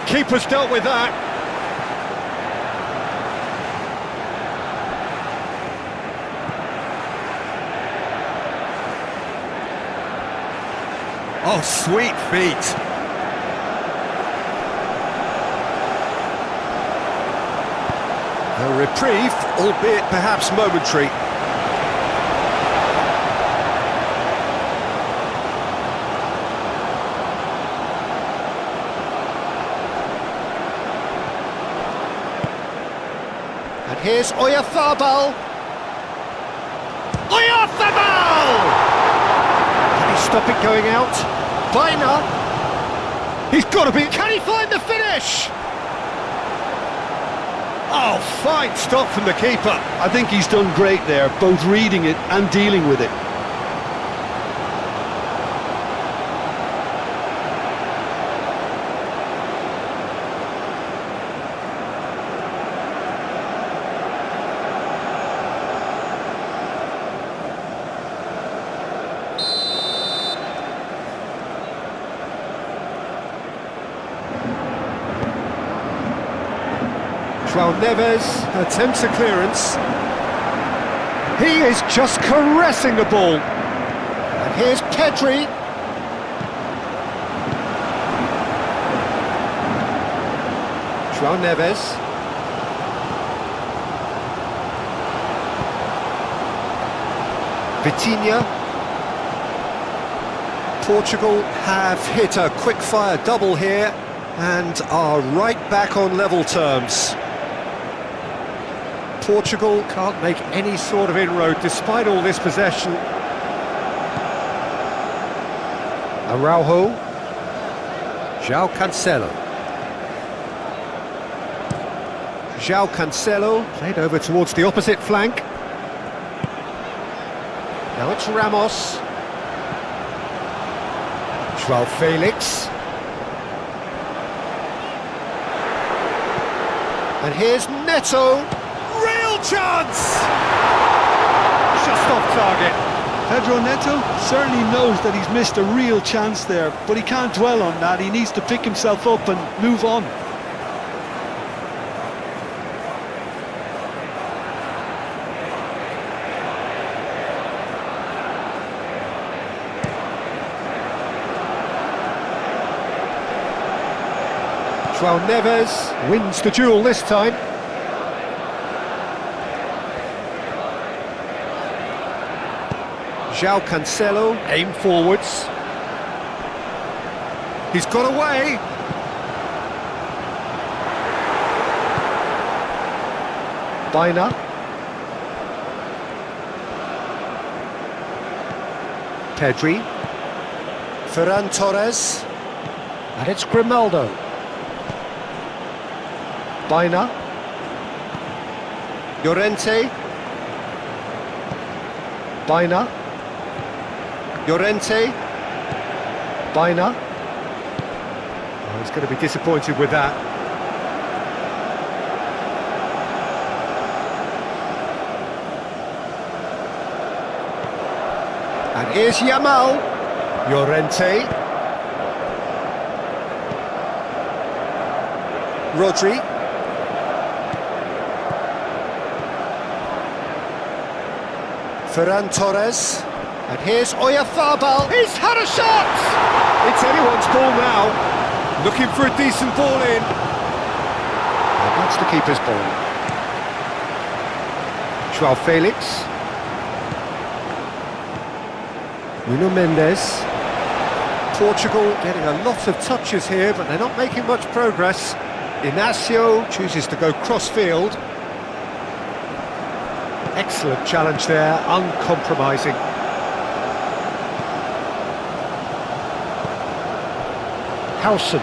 Keeper's dealt with that. Oh, sweet feet. A reprieve, albeit perhaps momentary. And here's Oyarzabal. Oyarzabal! Can he stop it going out? Baina. He's got to be... Can he find the finish? Oh, fine stop from the keeper. I think he's done great there, both reading it and dealing with it. João Neves attempts a clearance. He is just caressing the ball. And here's Pedri. João Neves. Vitinha. Portugal have hit a quick-fire double here and are right back on level terms. Portugal can't make any sort of inroad despite all this possession. Araujo. João Cancelo. João Cancelo played over towards the opposite flank. Now it's Ramos. João Felix. And here's Neto. Real chance! Just off target. Pedro Neto certainly knows that he's missed a real chance there, but he can't dwell on that. He needs to pick himself up and move on. João Neves wins the duel this time. João Cancelo, aim forwards. He's got away. Baina. Pedri. Ferran Torres. And it's Grimaldo. Baina. Llorente. Baina. Llorente. Baina. Oh, he's going to be disappointed with that. And here's Yamal. Llorente. Rodri. Ferran Torres. And here's Oyarzabal. He's had a shot! It's anyone's ball now. Looking for a decent ball in. And that's the keeper's ball. João Felix. Nuno Mendes. Portugal getting a lot of touches here, but they're not making much progress. Inacio chooses to go cross-field. Excellent challenge there, uncompromising. Howson.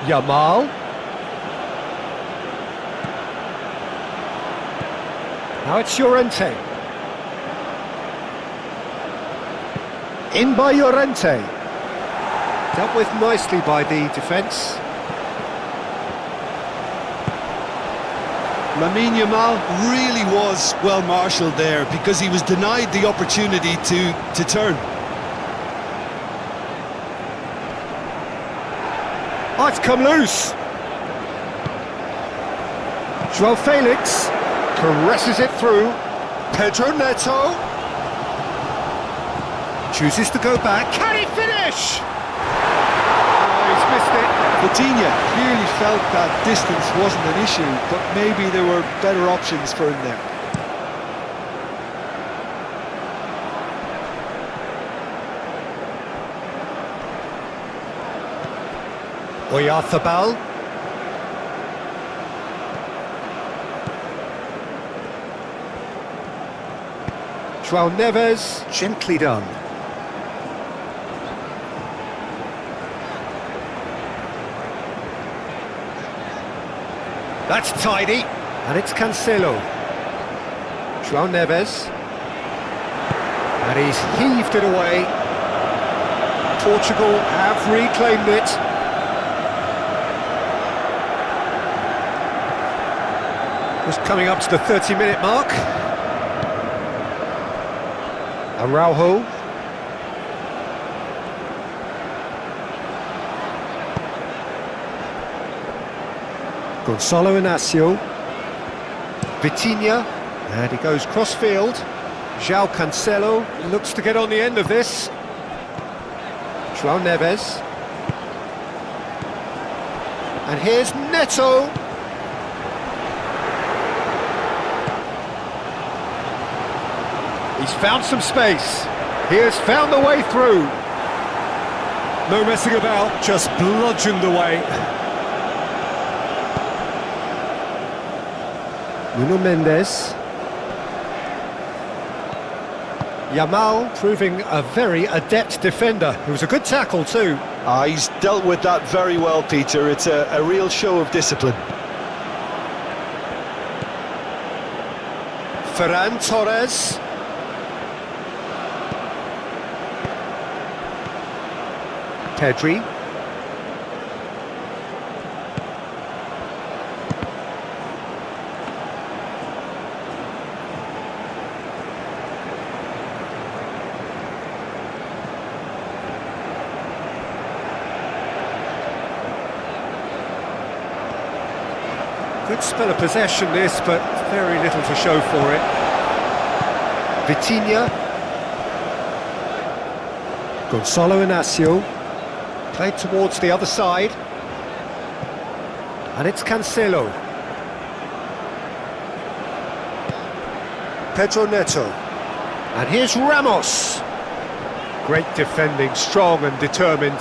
Yamal. Now it's Llorente. In by Llorente. Dealt with nicely by the defence. Lamine Yamal really was well marshalled there because he was denied the opportunity to turn. Oh, it's come loose. João Felix caresses it through. Pedro Neto chooses to go back. Can he finish? Oh, he's missed it. Vitinha clearly felt that distance wasn't an issue, but maybe there were better options for him there. Oyarzabal. João Neves, gently done. That's tidy, and it's Cancelo. João Neves, and he's heaved it away. Portugal have reclaimed it. Just coming up to the 30-minute mark. Araujo. Gonzalo Inacio. Vitinha, and he goes cross-field. João Cancelo looks to get on the end of this. João Neves. And here's Neto. He's found some space. He has found the way through. No messing about, just bludgeoned away. Nuno Mendes. Yamal proving a very adept defender. It was a good tackle too. He's dealt with that very well, Peter. It's a real show of discipline. Ferran Torres. Pedri. Good spell of possession this, but very little to show for it. Vitinha. Gonzalo Inacio. Played towards the other side. And it's Cancelo. Pedro Neto. And here's Ramos. Great defending, strong and determined.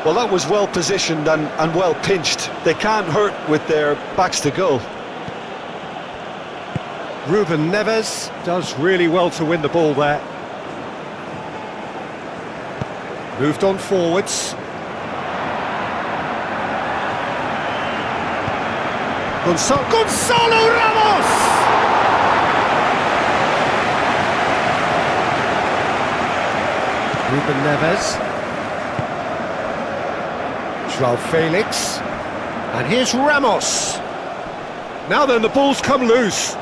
Well, that was well positioned and well pinched. They can't hurt with their backs to goal. Ruben Neves does really well to win the ball there. Moved on forwards. Gonzalo Ramos! Ruben Neves. João Felix. And here's Ramos. Now then, the ball's come loose.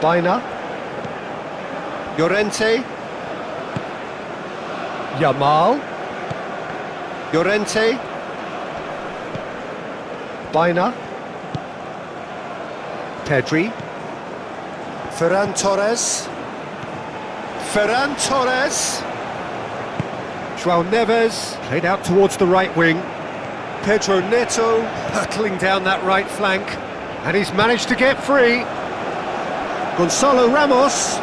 Baina. Llorente. Yamal. Llorente. Baina. Pedri. Ferran Torres. Ferran Torres. João Neves. Played out towards the right wing. Pedro Neto hurtling down that right flank. And he's managed to get free. Gonzalo Ramos.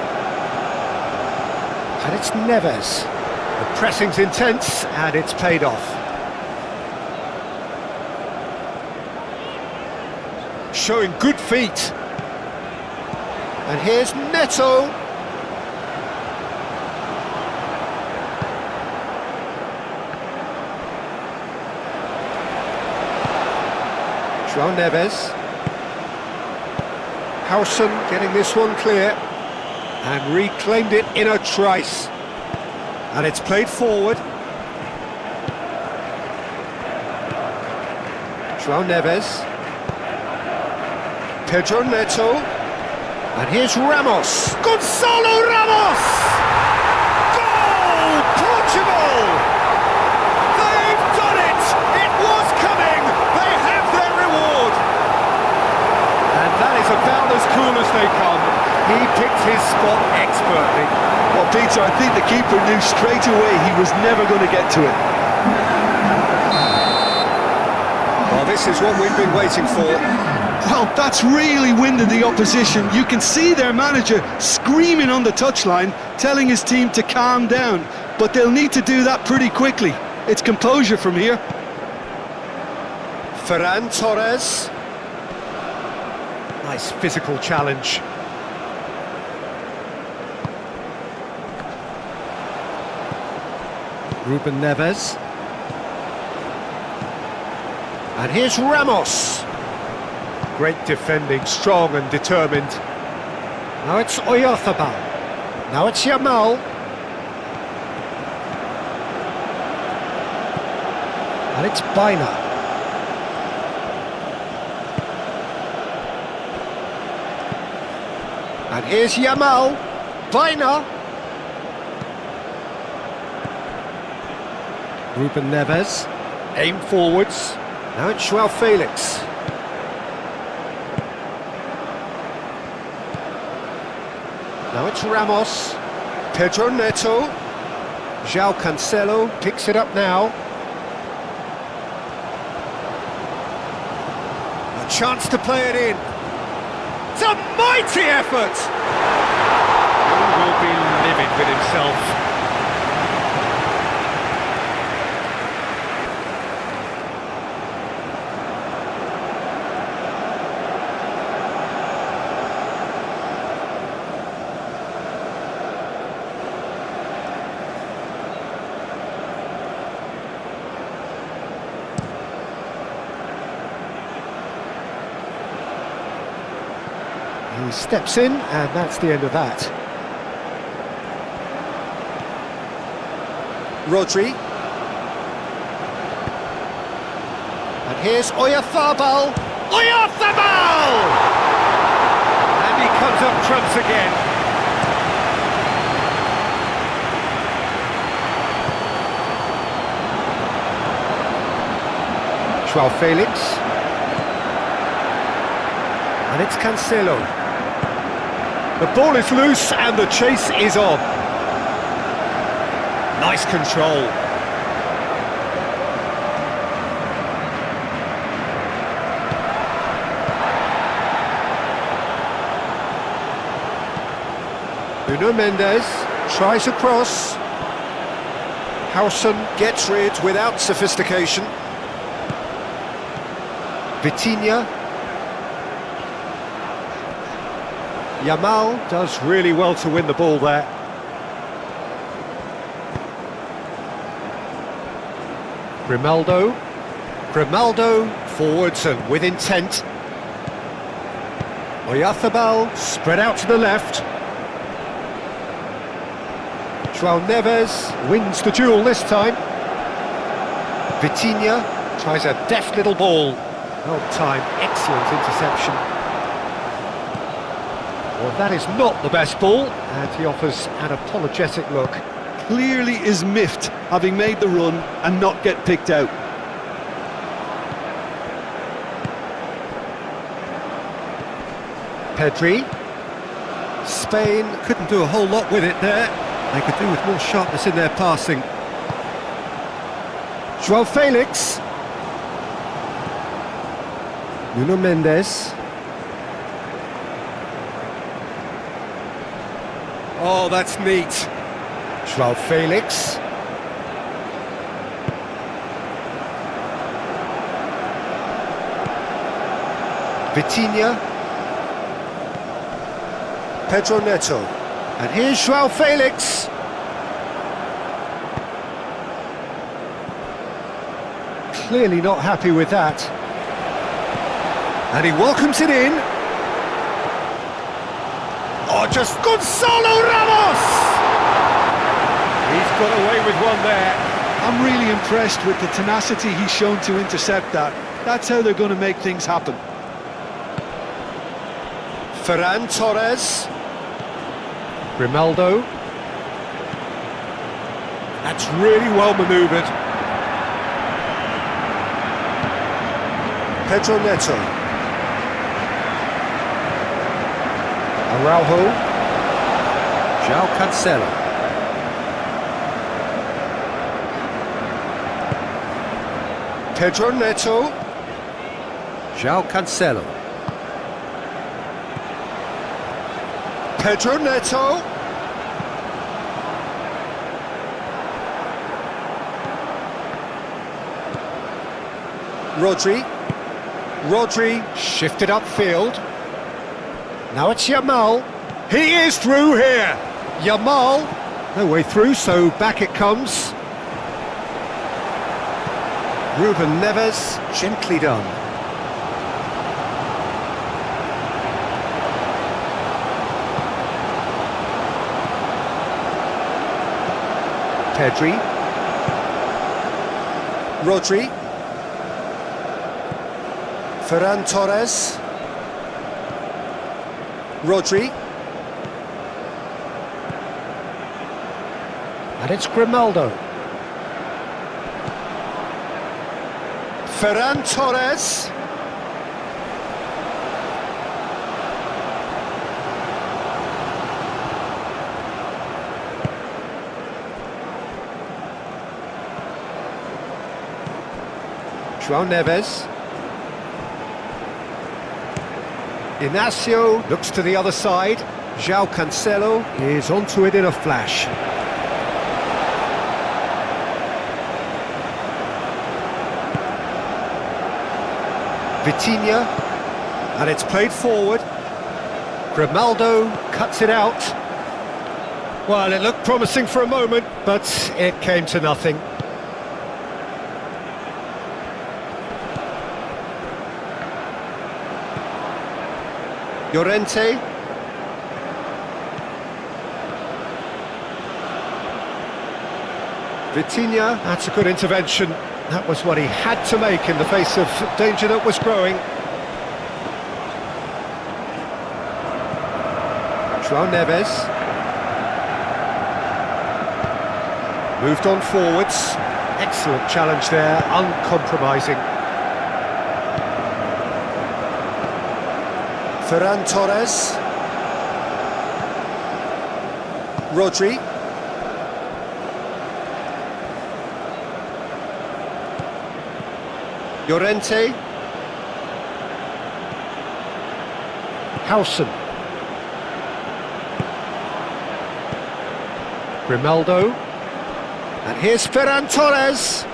And it's Neves. The pressing's intense and it's paid off. Showing good feet. And here's Neto. João Neves. Howson getting this one clear. And reclaimed it in a trice. And it's played forward. João Neves. Pedro Neto. And here's Ramos. Gonzalo Ramos! Goal! Portugal! They've done it! It was coming! They have their reward! And that is about as cool as they come. He picked his spot expertly. Well, Peter, I think the keeper knew straight away he was never going to get to it. Well, this is what we've been waiting for. Well, that's really winded the opposition. You can see their manager screaming on the touchline, telling his team to calm down. But they'll need to do that pretty quickly. It's composure from here. Ferran Torres. Nice physical challenge. Ruben Neves. And here's Ramos. Great defending, strong and determined. Now it's Oyarzabal. Now it's Yamal. And it's Baina. And here's Yamal. Baina. Ruben Neves. Aim forwards. Now it's João Felix. Now it's Ramos. Pedro Neto. João Cancelo picks it up now. A chance to play it in. It's a mighty effort! He will be livid with himself. He steps in, and that's the end of that. Rodri. And here's Oyarzabal. Oyarzabal! And he comes up trumps again. João Felix. And it's Cancelo. The ball is loose and the chase is on. Nice control. Nuno Mendes tries a cross. Howson gets rid without sophistication. Vitinha. Yamal does really well to win the ball there. Grimaldo. Grimaldo forwards and with intent. Oyarzabal spread out to the left. João Neves wins the duel this time. Vitinha tries a deft little ball. Well timed, excellent interception. Well, that is not the best ball, and he offers an apologetic look. Clearly is miffed, having made the run and not get picked out. Pedri. Spain couldn't do a whole lot with it there. They could do with more sharpness in their passing. João Felix. Nuno Mendes. Oh, that's neat. João Felix. Vitinha. Pedro Neto. And here's João Felix. Clearly not happy with that. And he welcomes it in. Oh, just Gonzalo Ramos! He's got away with one there. I'm really impressed with the tenacity he's shown to intercept that. That's how they're going to make things happen. Ferran Torres. Grimaldo. That's really well manoeuvred. Pedro Neto. Araujo. João Cancelo. Pedro Neto. João Cancelo. Pedro Neto. Rodri shifted upfield. Now it's Yamal. He is through here. Yamal, no way through, so back it comes. Ruben Neves, gently done. Pedri. Rodri. Ferran Torres. Rodri. And it's Grimaldo. Ferran Torres. João Neves. Inacio looks to the other side. João Cancelo is onto it in a flash. Vitinha, and it's played forward. Grimaldo cuts it out. Well, it looked promising for a moment, but it came to nothing. Llorente. Vitinha, that's a good intervention. That was what he had to make in the face of danger that was growing. João Neves. Moved on forwards. Excellent challenge there, uncompromising. Ferran Torres. Rodri. Llorente. Howson. Grimaldo. And here's Ferran Torres.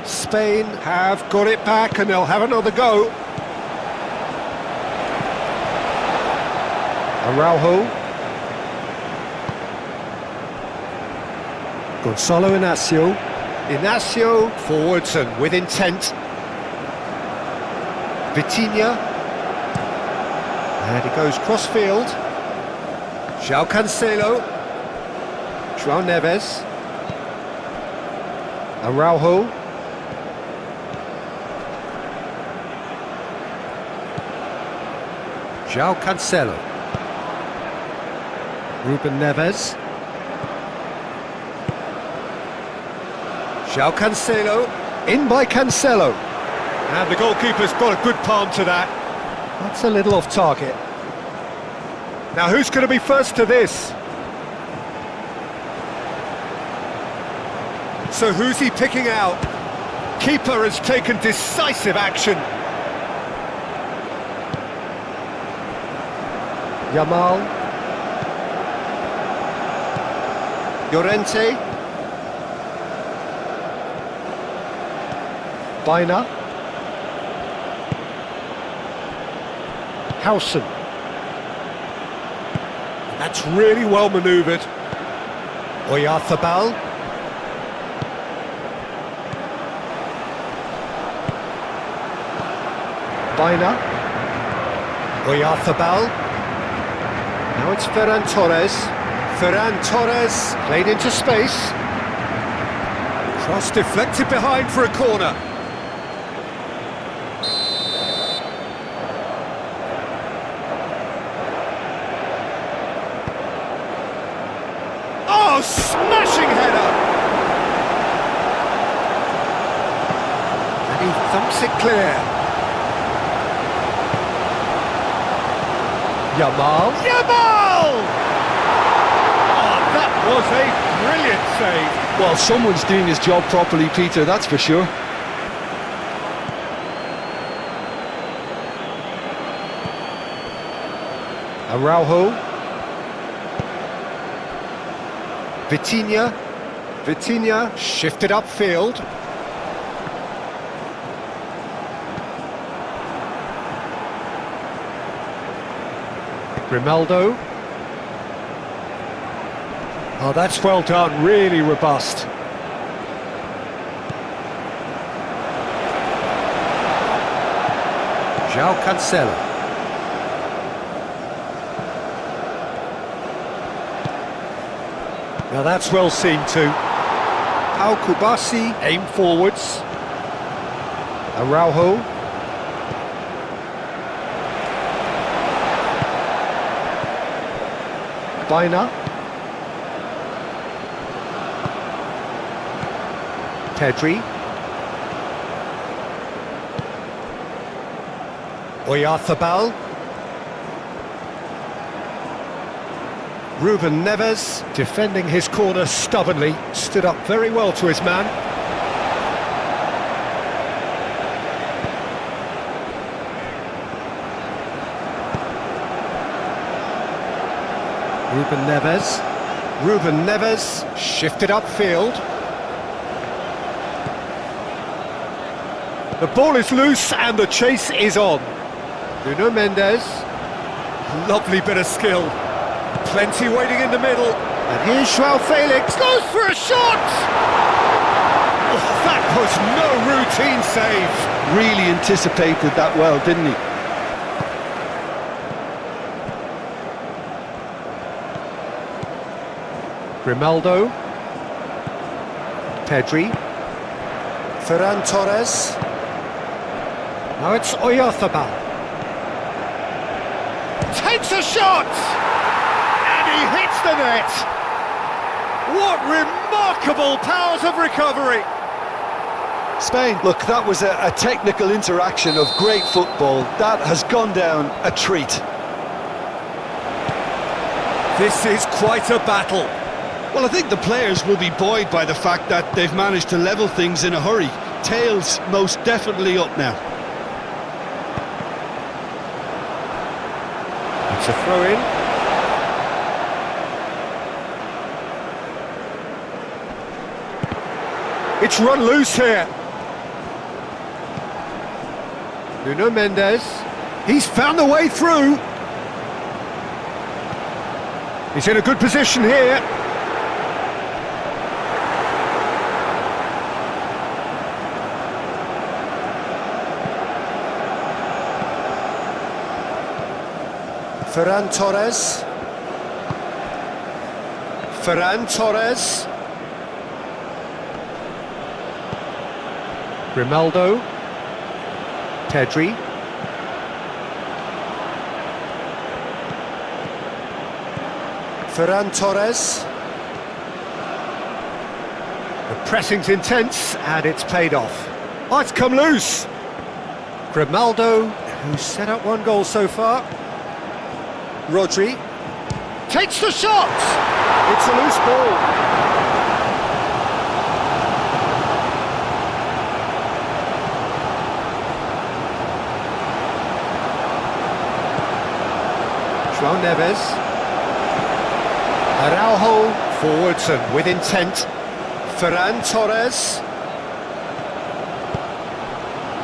Spain have got it back and they'll have another go. Araujo. Gonzalo Inacio. Inacio forwards and with intent. Vitinha. And he goes cross-field. João Cancelo. João Neves. Araujo. João Cancelo. Ruben Neves. João Cancelo. In by Cancelo. And the goalkeeper's got a good palm to that. That's a little off target. Now who's going to be first to this? So who's he picking out? Keeper has taken decisive action. Yamal. Llorente. Baina. Howson. That's really well manoeuvred. Oyarzabal. Baina. Oyarzabal. Now it's Ferran Torres. Ferran Torres played into space. Cross deflected behind for a corner. Oh, smashing header! And he thumps it clear. Yamal. Oh, that was a brilliant save. Well, someone's doing his job properly, Peter, that's for sure. Araujo. Vitinha shifted upfield. Grimaldo. Oh, that's well done, really robust. João Cancelo. Now that's well seen too. Al Kubasi aim forwards. Araujo. Baina. Pedri. Oyarzabal. Ruben Neves, defending his corner stubbornly, stood up very well to his man. Ruben Neves, shifted upfield. The ball is loose and the chase is on. Nuno Mendes, lovely bit of skill. Plenty waiting in the middle. And here's João Felix, goes for a shot! Oh, that was no routine save. Really anticipated that well, didn't he? Grimaldo. Pedri. Ferran Torres. Now it's Oyarzabal. Takes a shot! He hits the net! What remarkable powers of recovery! Spain, look, that was a technical interaction of great football. That has gone down a treat. This is quite a battle. Well, I think the players will be buoyed by the fact that they've managed to level things in a hurry. Tails most definitely up now. It's a throw-in. It's run loose here. Nuno Mendes. He's found the way through. He's in a good position here. Ferran Torres. Grimaldo. Pedri. Ferran Torres. The pressing's intense and it's paid off. Oh, it's come loose. Grimaldo, who's set up one goal so far. Rodri. Takes the shot! It's a loose ball. João Neves. Araujo forwards and with intent. Ferran Torres.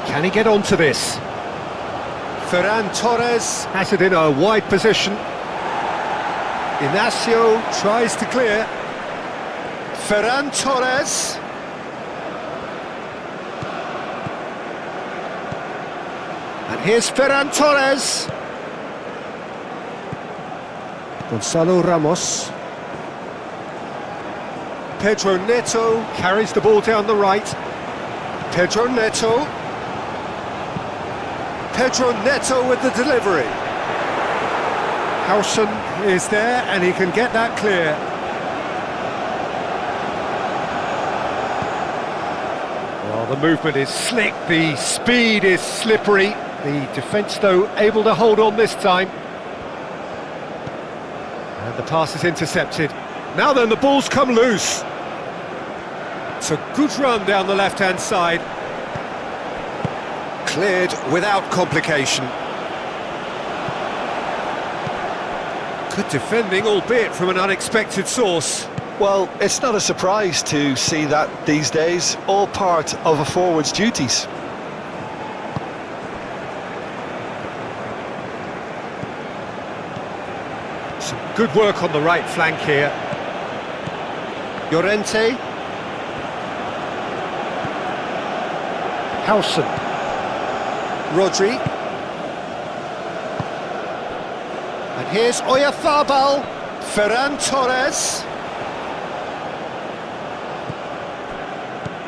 Can he get onto this? Ferran Torres has it in a wide position. Inacio tries to clear. Ferran Torres. And Here's Ferran Torres. Gonzalo Ramos. Pedro Neto carries the ball down the right. Pedro Neto. Pedro Neto with the delivery. Howson is there and he can get that clear. Well, the movement is slick, the speed is slippery. The defence, though, able to hold on this time. And the pass is intercepted. Now then, the ball's come loose. It's a good run down the left-hand side. Cleared without complication. Good defending, albeit from an unexpected source. Well, it's not a surprise to see that these days, all part of a forward's duties. Some good work on the right flank here. Llorente. Howson. Rodri. And here's Oyarzabal. Ferran Torres.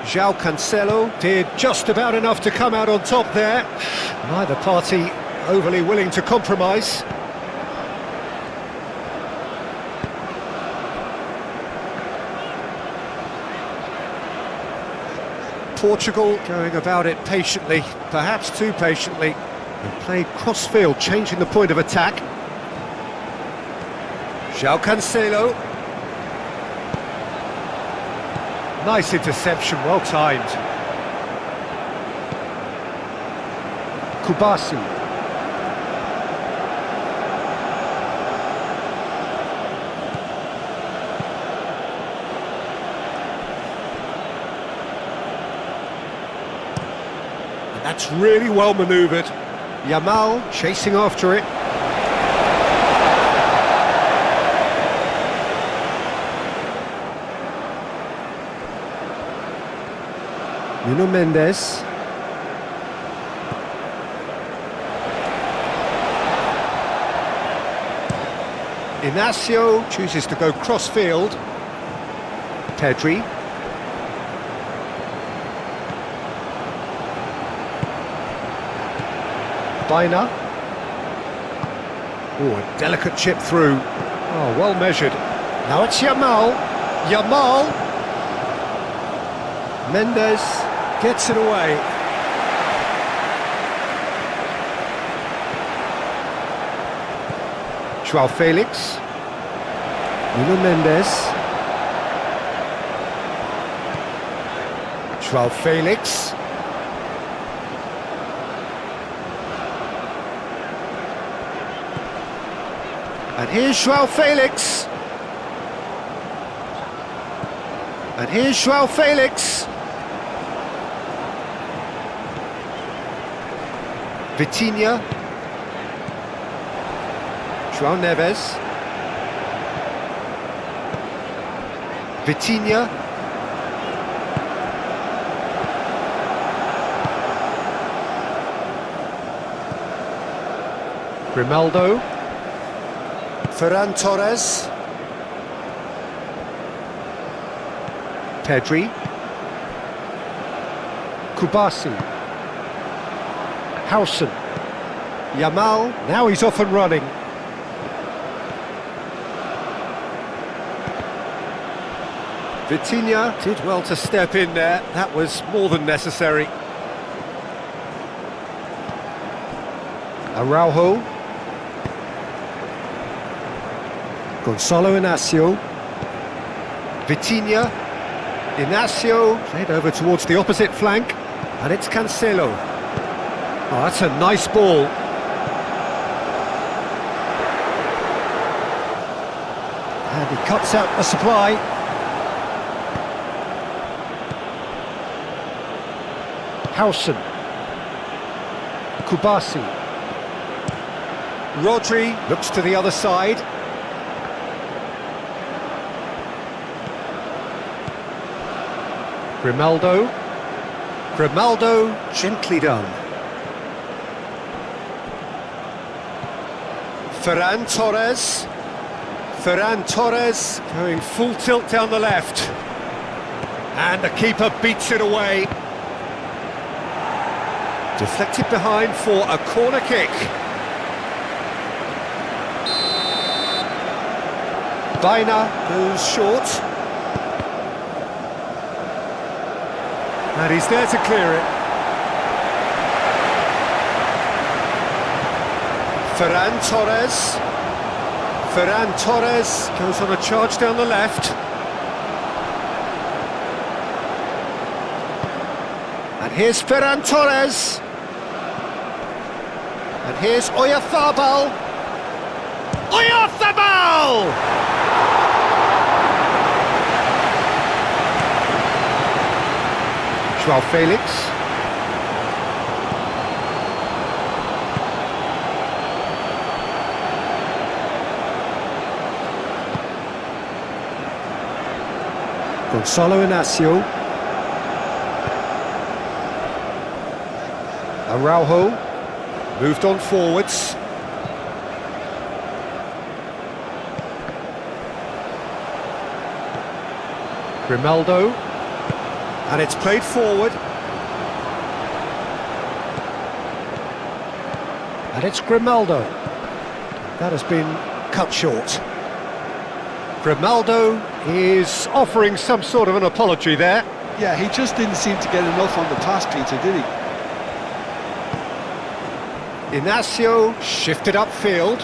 João Cancelo did just about enough to come out on top there. Neither party overly willing to compromise. Portugal going about it patiently, perhaps too patiently, and played cross-field, changing the point of attack. João Cancelo. Nice interception, well timed. Kubasi. And that's really well manoeuvred. Yamal chasing after it. Nuno Mendes. Inacio chooses to go cross-field. Pedri. Baina. Oh, a delicate chip through. Oh, well measured. Now it's Yamal. Yamal. Mendes gets it away. João Felix. Nuno Mendes. João Felix. And here's João Felix. And here's João Felix. Vitinha. João Neves. Vitinha. Grimaldo. Ferran Torres. Pedri. Kubasi. Howson. Yamal, now he's off and running. Vitinha did well to step in there, that was more than necessary. Araujo. Gonzalo Inacio. Vitinha. Inacio played over towards the opposite flank, and it's Cancelo. Oh, that's a nice ball. And he cuts out the supply. Howson. Kubasi. Rodri looks to the other side. Grimaldo. Grimaldo, gently done. Ferran Torres. Ferran Torres going full tilt down the left. And the keeper beats it away. Deflected behind for a corner kick. Baina goes short. And he's there to clear it. Ferran Torres. Ferran Torres goes on a charge down the left. And here's Ferran Torres. And here's Oyarzabal. Oyarzabal! João Felix. Gonzalo Inacio. Araujo moved on forwards. Grimaldo, and it's played forward. And it's Grimaldo. That has been cut short. Grimaldo is offering some sort of an apology there. Yeah, he just didn't seem to get enough on the pass, Peter, did he? Inacio shifted upfield.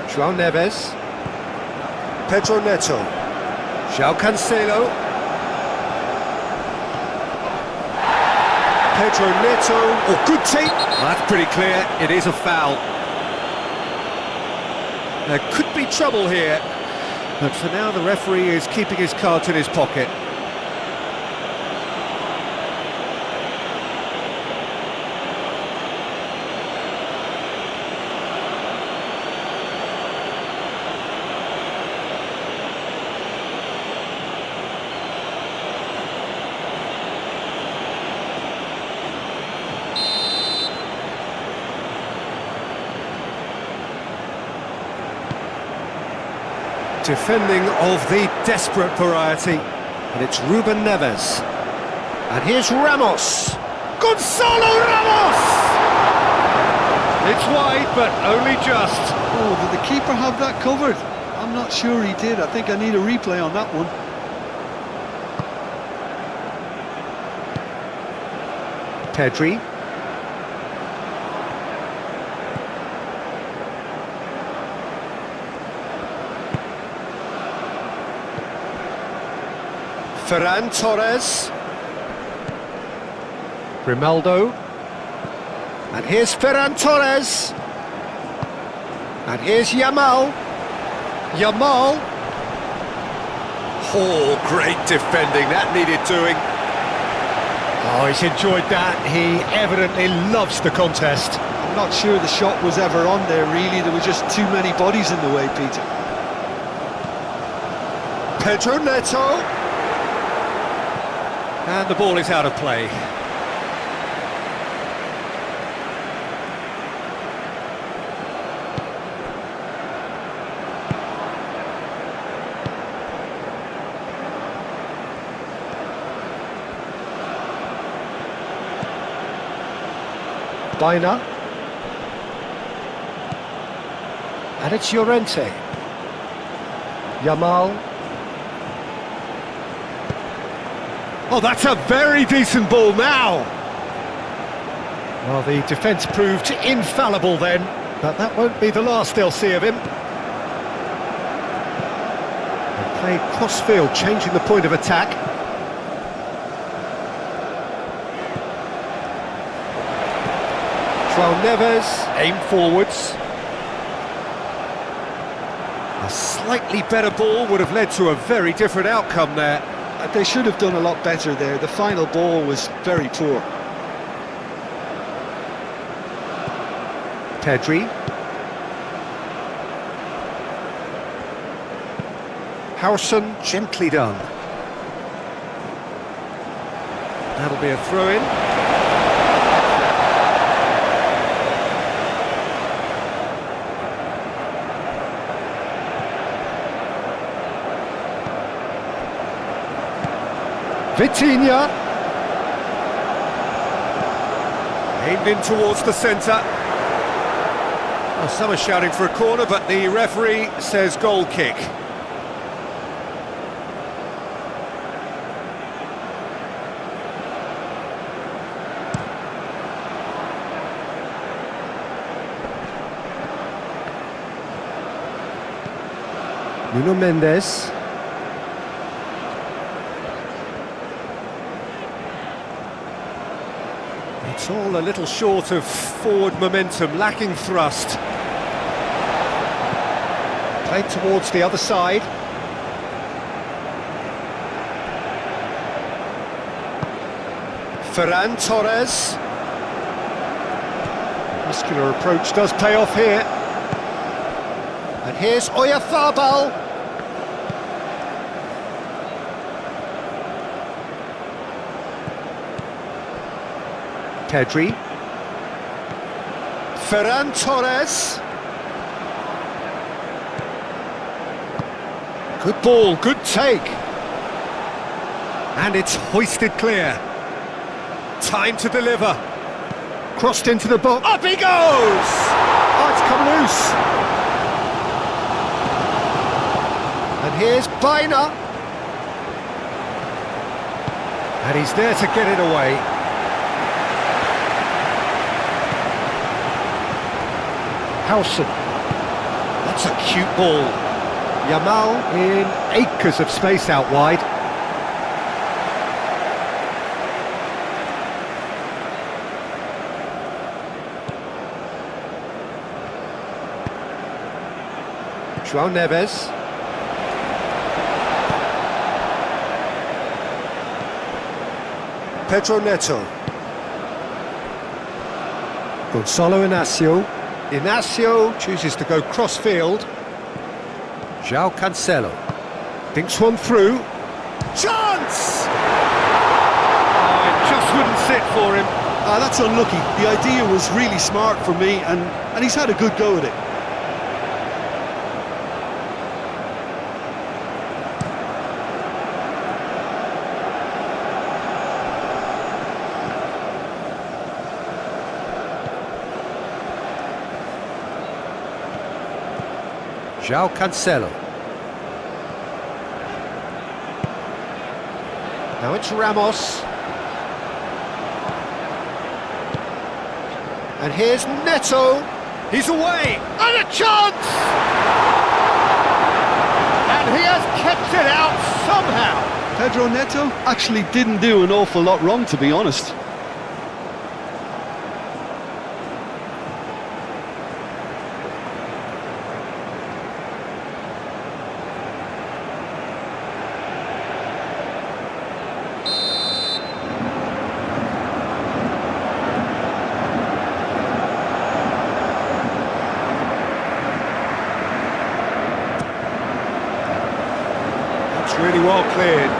João Neves. Pedro Neto. João Cancelo. Pedro Neto. Oh, good take. That's pretty clear. It is a foul. There could be trouble here, but for now the referee is keeping his cards in his pocket. Defending of the desperate variety, and it's Ruben Neves. And here's Ramos. Gonzalo Ramos! It's wide, but only just. Oh, did the keeper have that covered? I'm not sure he did. I think I need a replay on that one. Pedri. Ferran Torres. Grimaldo. And here's Ferran Torres. And here's Yamal. Yamal. Oh, great defending. That needed doing. Oh, he's enjoyed that. He evidently loves the contest. I'm not sure the shot was ever on there, really. There were just too many bodies in the way, Peter. Pedro Neto. And the ball is out of play. Baina. And it's Llorente. Yamal. Oh, that's a very decent ball now. Well, the defence proved infallible then, but that won't be the last they'll see of him. They played cross-field, changing the point of attack. João Neves, aim forwards. A slightly better ball would have led to a very different outcome there. They should have done a lot better there. The final ball was very poor. Pedri. Harrison, gently done. That'll be a throw-in. Vitinha. Aimed in towards the centre. Well, some are shouting for a corner, but the referee says goal kick. Nuno Mendes. It's all a little short of forward momentum, lacking thrust. Played towards the other side. Ferran Torres. Muscular approach does pay off here. And here's Oyarzabal. Pedri. Ferran Torres. Good ball, good take. And it's hoisted clear. Time to deliver. Crossed into the box. Up he goes! Oh, it's come loose. And here's Baina. And he's there to get it away. Howson. That's a cute ball. Yamal in acres of space out wide. João Neves. Pedro Neto. Gonçalo Inácio. Inácio chooses to go cross-field. João Cancelo. Thinks one through. Chance! Oh, it just wouldn't sit for him. That's unlucky. The idea was really smart for me, and he's had a good go at it. João Cancelo. Now it's Ramos. And here's Neto. He's away. And a chance! And he has kept it out somehow. Pedro Neto actually didn't do an awful lot wrong, to be honest. Really well cleared.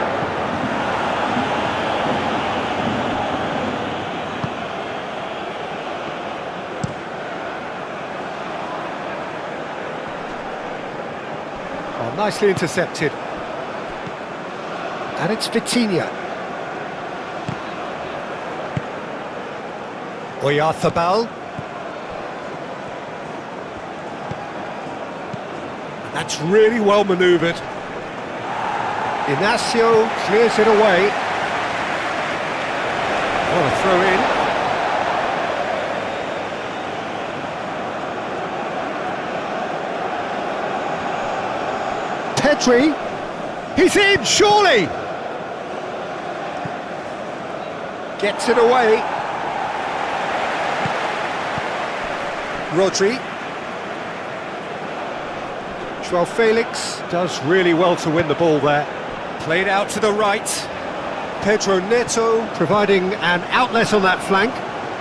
Oh, nicely intercepted. And it's Vitinha. Oyarzabal. That's really well manoeuvred. Inácio clears it away. What a throw in. Pedri. He's in, surely. Gets it away. Rodri. João Felix does really well to win the ball there. Played out to the right. Pedro Neto providing an outlet on that flank.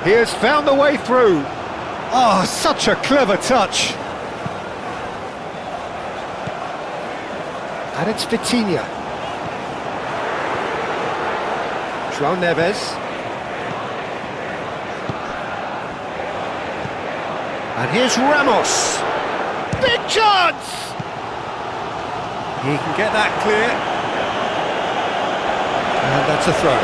He has found the way through. Oh, such a clever touch. And it's Vitinha. João Neves. And here's Ramos. Big chance! He can get that clear. And that's a throw.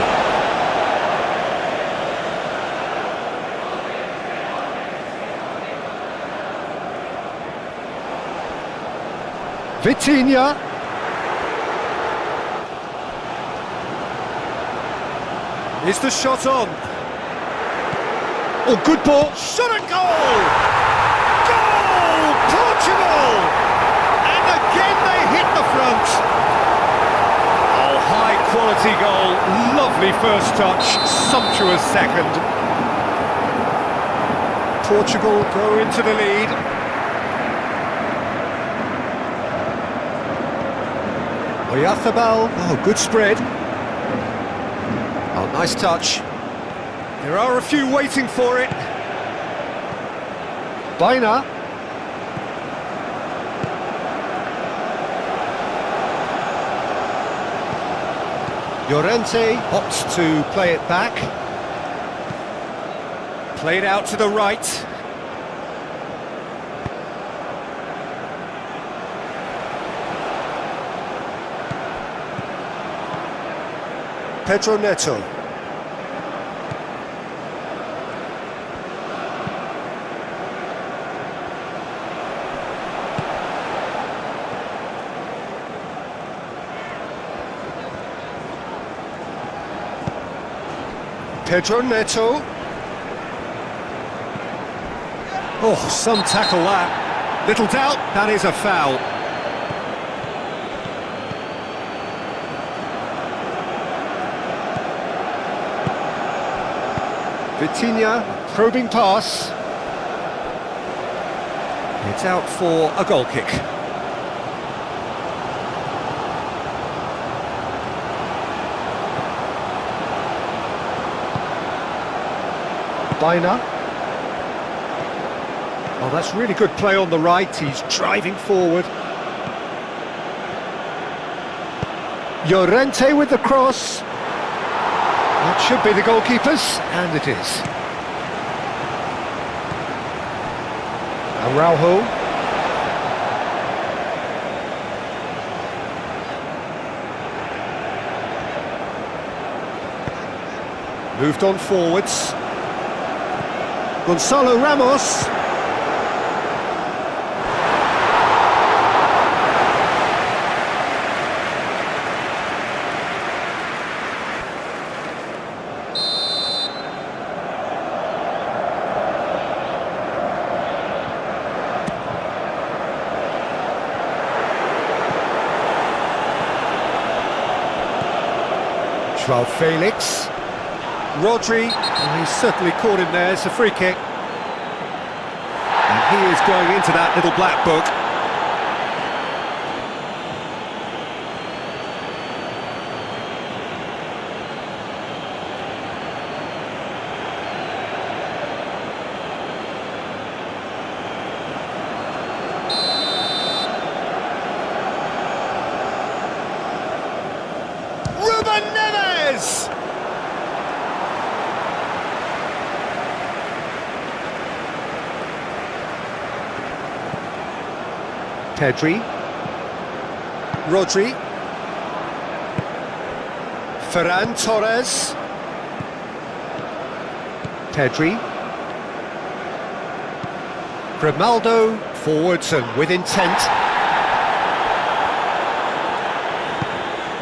Vitinha. Is the shot on? Oh, good ball. Shot and goal! Goal! Portugal! And again they hit the front. Oh, high quality goal. Lovely first touch. Sumptuous second. Portugal go into the lead. Oyarzábal. Oh, good spread. Oh, nice touch. There are a few waiting for it. Baina. Llorente opts to play it back. Played out to the right. Pedro Neto. Pedro Neto. Oh, some tackle that. Little doubt, that is a foul. Vitinha, probing pass. It's out for a goal kick. Baina. Oh, that's really good play on the right. He's driving forward. Llorente with the cross. That should be the goalkeeper's, and it is. Araujo. Moved on forwards. Gonzalo Ramos. João Felix. Rodri, well, he's certainly caught him there. It's a free kick. And he is going into that little black book. Neves! Pedri. Rodri. Ferran Torres. Pedri. Grimaldo, forwards and with intent.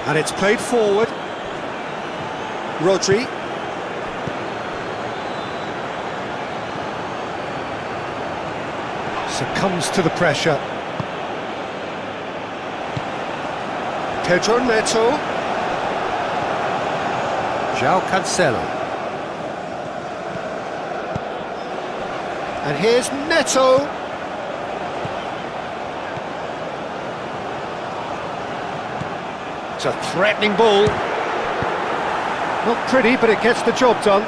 And it's played forward. Rodri. Succumbs to the pressure. Pedro Neto. João Cancelo. And here's Neto. It's a threatening ball. Not pretty, but it gets the job done.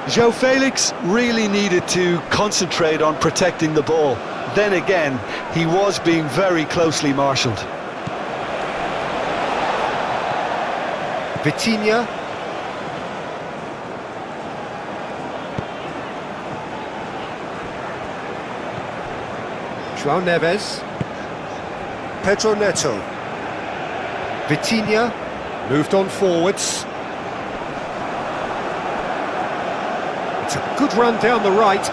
João Felix really needed to concentrate on protecting the ball. Then again, he was being very closely marshalled. Vitinha. João Neves. Pedro Neto. Vitinha moved on forwards. It's a good run down the right.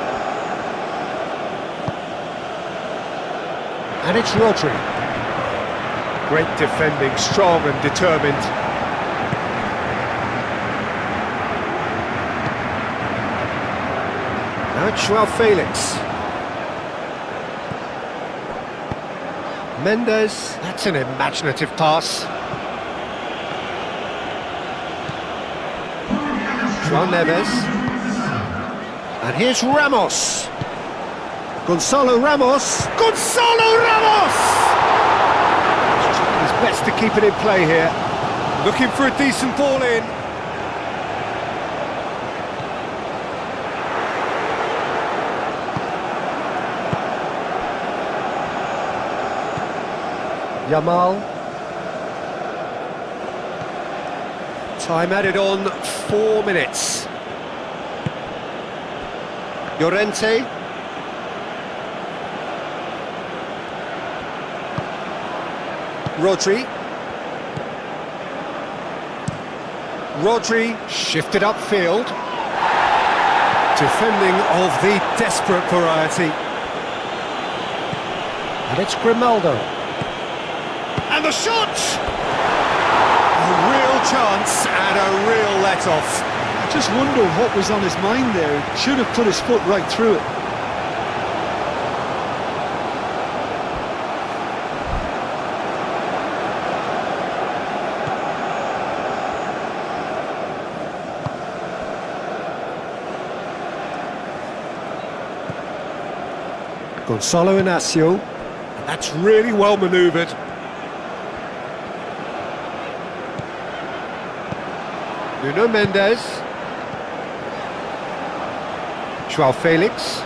And it's Rodri. Great defending, strong and determined. Now it's João Felix. Mendes, that's an imaginative pass. João Neves. And here's Ramos. Gonzalo Ramos. Gonzalo Ramos! He's trying his best to keep it in play here. Looking for a decent ball in. Yamal. Time added on 4 minutes. Llorente. Rodri. Rodri shifted upfield. Defending of the desperate variety. And it's Grimaldo. And the shot! A real chance and a real let-off. I just wonder what was on his mind there. He should have put his foot right through it. Gonzalo Inacio. And that's really well manoeuvred. Nuno Mendes. João Felix.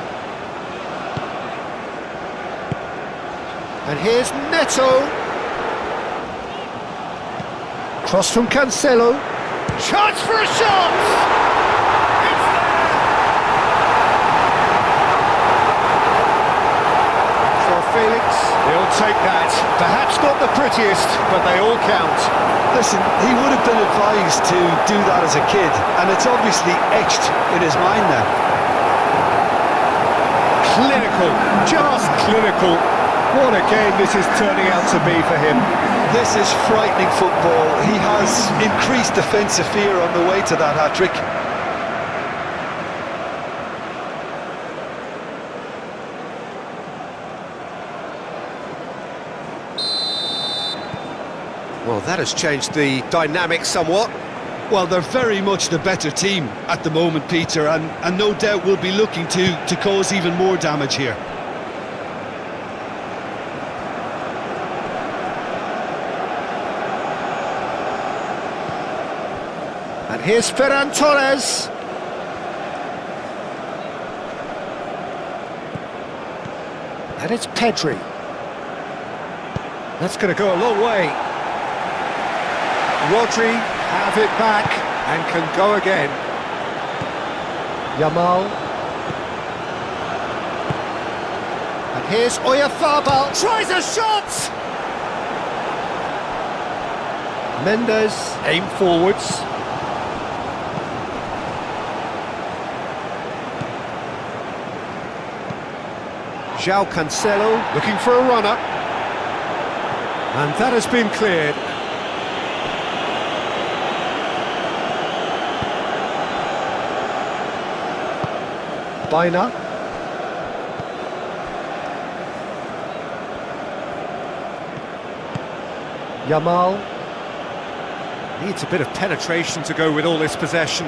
And here's Neto. Cross from Cancelo. Chance for a shot! It's there! João Felix. He'll take that. Perhaps not the prettiest, but they all count. Listen, he would have been advised to do that as a kid, and it's obviously etched in his mind now. Clinical, just clinical. What a game this is turning out to be for him. This is frightening football. He has increased defensive fear on the way to that hat-trick. Well, that has changed the dynamic somewhat. Well, they're very much the better team at the moment, Peter, and no doubt will be looking to cause even more damage here. And here's Ferran Torres. And it's Pedri. That's going to go a long way. Rodri have it back and can go again. Yamal. And here's Oyarzabal. Tries a shot! Mendes aim forwards. João Cancelo looking for a runner. And that has been cleared. Baina. Yamal. Needs a bit of penetration to go with all this possession.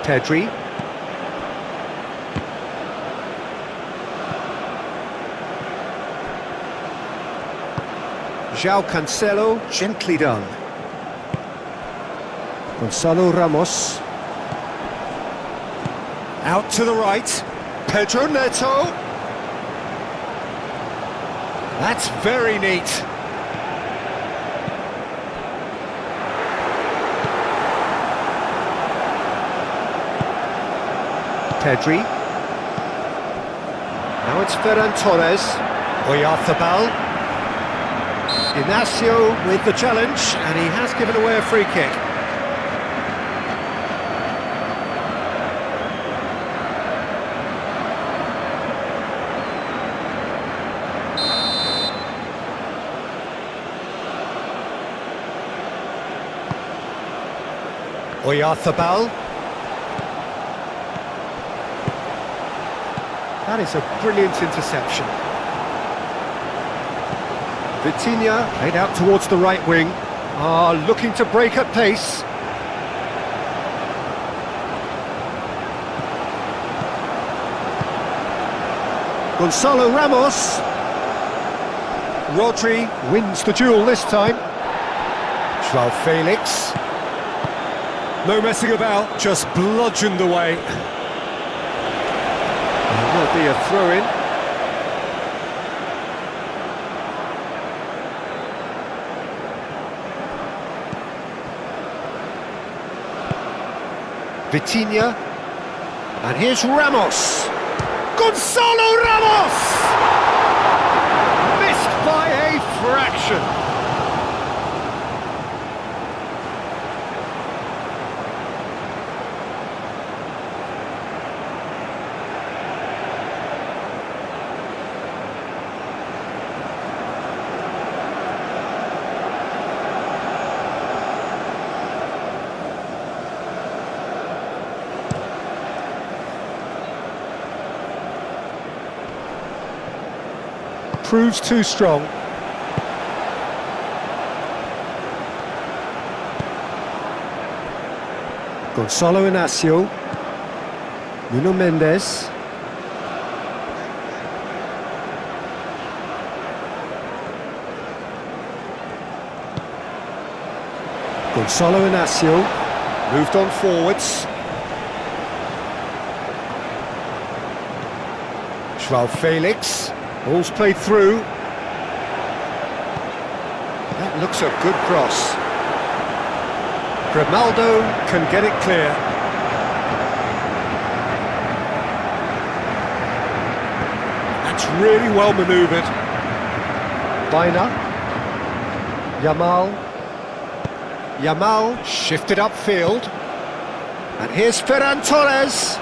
Pedri. João Cancelo, gently done. Gonzalo Ramos. Out to the right. Pedro Neto. That's very neat. Pedri. it's Ferran Torres. Oyarzabal. Inacio with the challenge, and he has given away a free kick. Oyarzabal. That is a brilliant interception. Vitinha played out towards the right wing. Looking to break at pace. Gonzalo Ramos. Rodri wins the duel this time. João Felix. No messing about, just bludgeoned away. There will be a throw-in. Vitinha. And here's Ramos. Gonzalo Ramos! Missed by a fraction. Proves too strong. Gonzalo Inacio. Nuno Mendes. Gonzalo Inacio. Moved on forwards. João Felix. Ball's played through. That looks a good cross. Grimaldo can get it clear. That's really well manoeuvred. Baina. Yamal shifted upfield. And here's Ferran Torres.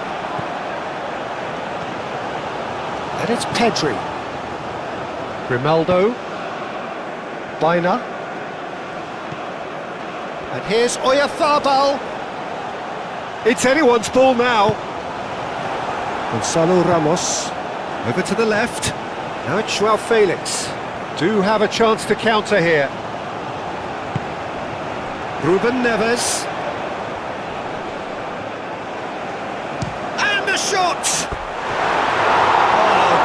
And it's Pedri. Grimaldo. Baina. And here's Oyarzabal. It's anyone's ball now. Gonzalo Ramos. Over to the left. Now it's João Felix. Do have a chance to counter here. Ruben Neves. And the shot!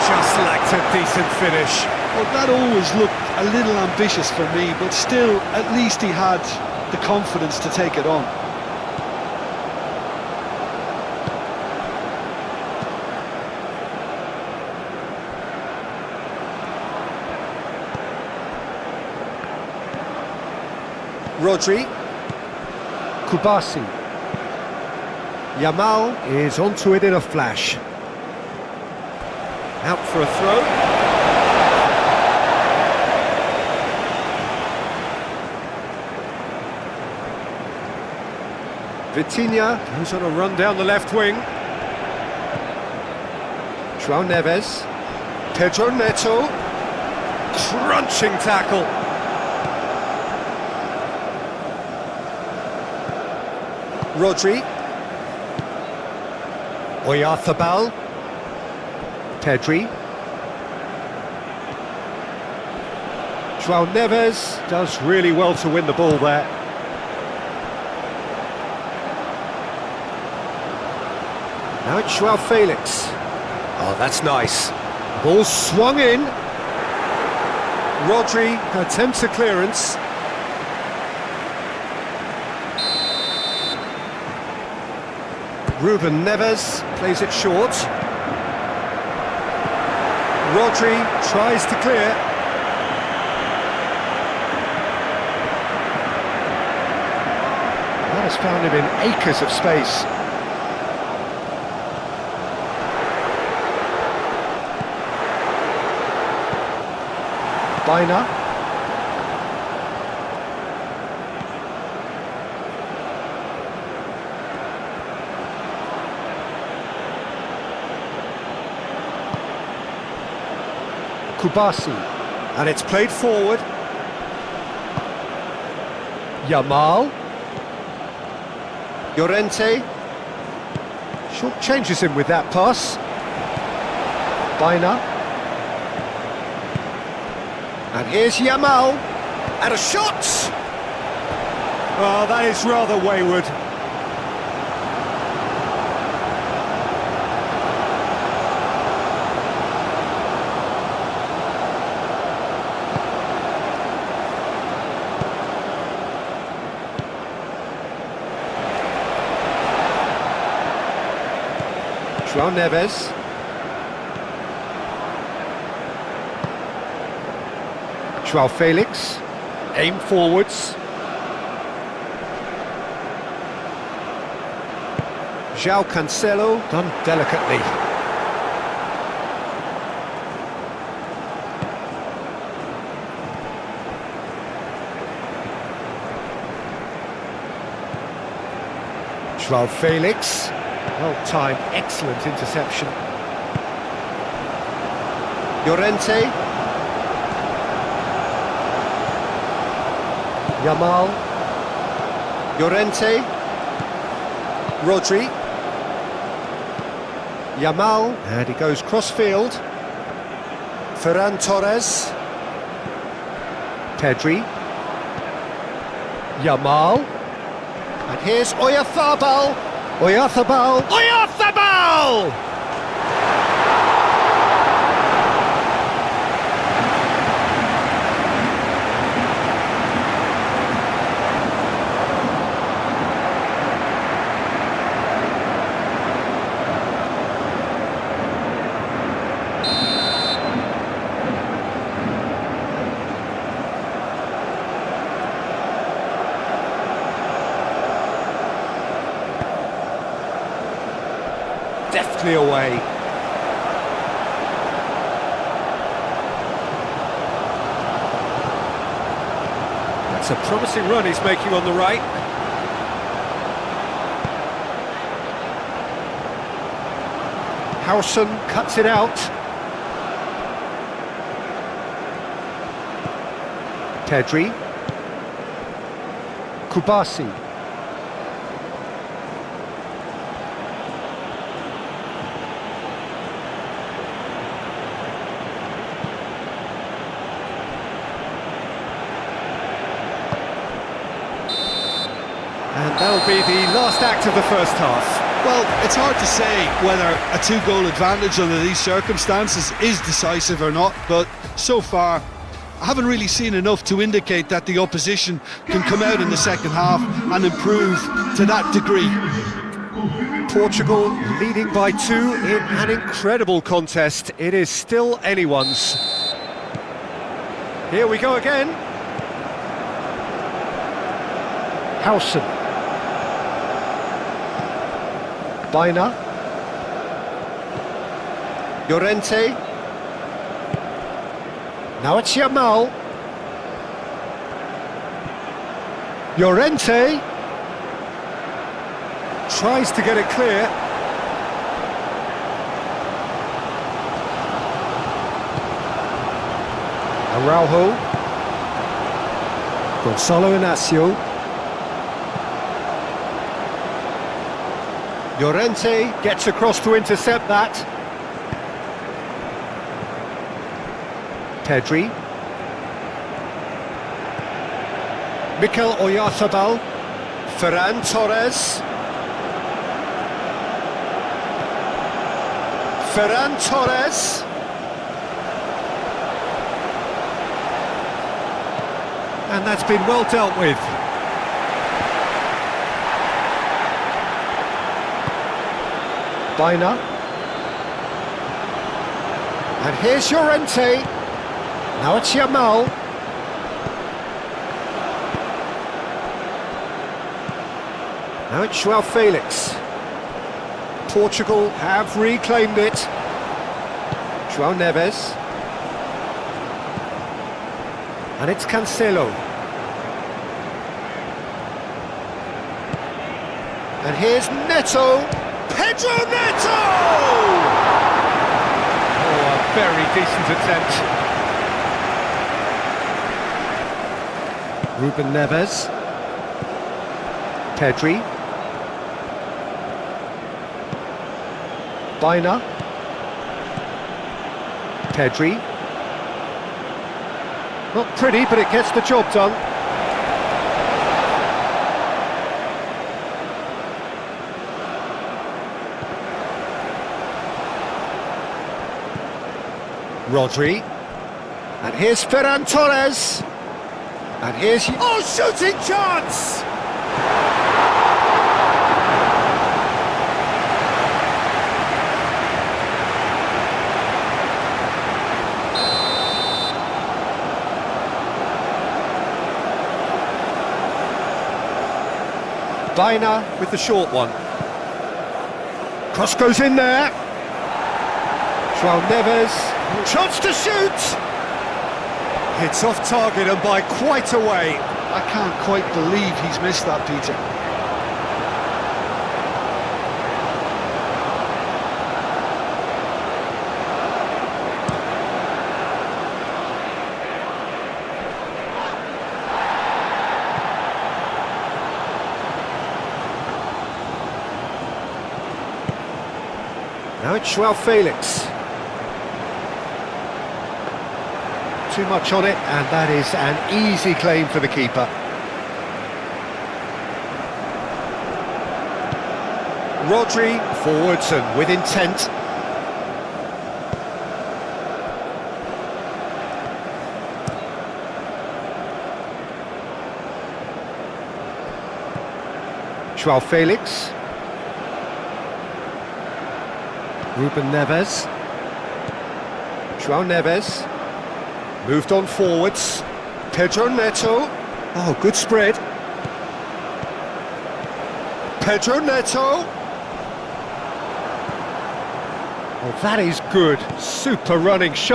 Just lacked a decent finish. Well, that always looked a little ambitious for me, but still, at least he had the confidence to take it on. Rodri. Kubasi. Yamal is onto it in a flash. Out for a throw. Vitinha goes on a run down the left wing. João Neves. Pedro Neto. Crunching tackle. Rodri. Oyarzabal. Pedri. João Neves does really well to win the ball there. Now it's João Felix. Oh, that's nice. Ball swung in. Rodri attempts a clearance. Ruben Neves plays it short. Rodri tries to clear. That has found him in acres of space. Bina. Kubasi. And it's played forward. Yamal. Llorente. Short changes him with that pass. Bina. And here's Yamal. And a shot! Oh, that is rather wayward. João Neves. João Felix. Aim forwards. João Cancelo. Done delicately. João Felix. Well-timed, excellent interception. Llorente. Yamal. Llorente. Rodri. Yamal. And he goes cross-field. Ferran Torres. Pedri. Yamal. And here's Oyarzabal. Oyarzabal! Oyarzabal! Deftly away. That's a promising run he's making on the right. Howson cuts it out. Pedri. Kubasi. And that'll be the last act of the first half. Well, it's hard to say whether a two-goal advantage under these circumstances is decisive or not, but so far I haven't really seen enough to indicate that the opposition can come out in the second half and improve to that degree. Portugal leading by 2 in an incredible contest. It is still anyone's. Here we go again. Howson. Bina. Llorente. Now it's Yamal. Llorente. Tries to get it clear. Araujo. Gonzalo Inacio. Llorente gets across to intercept that. Pedri. Mikel Oyarzabal. Ferran Torres. Ferran Torres. And that's been well dealt with. Bina. And here's Llorente. Now it's Yamal. Now it's João Felix. Portugal have reclaimed it. João Neves. And it's Cancelo. And here's Neto. Pedro Neto! Oh, a very decent attempt. Ruben Neves. Pedri. Bina. Pedri. Not pretty, but it gets the job done. Rodri. And here's Ferran Torres. And here's... Oh, shooting chance! Bina with the short one. Cross goes in there. João Neves. Chance to shoot! It's off target and by quite a way. I can't quite believe he's missed that, Peter. Now it's João Felix. Too much on it, and that is an easy claim for the keeper. Rodri forwards and with intent. João Felix. Ruben Neves. João Neves. Moved on forwards. Pedro Neto. Oh, good spread. Pedro Neto. Oh, that is good. Super running shot.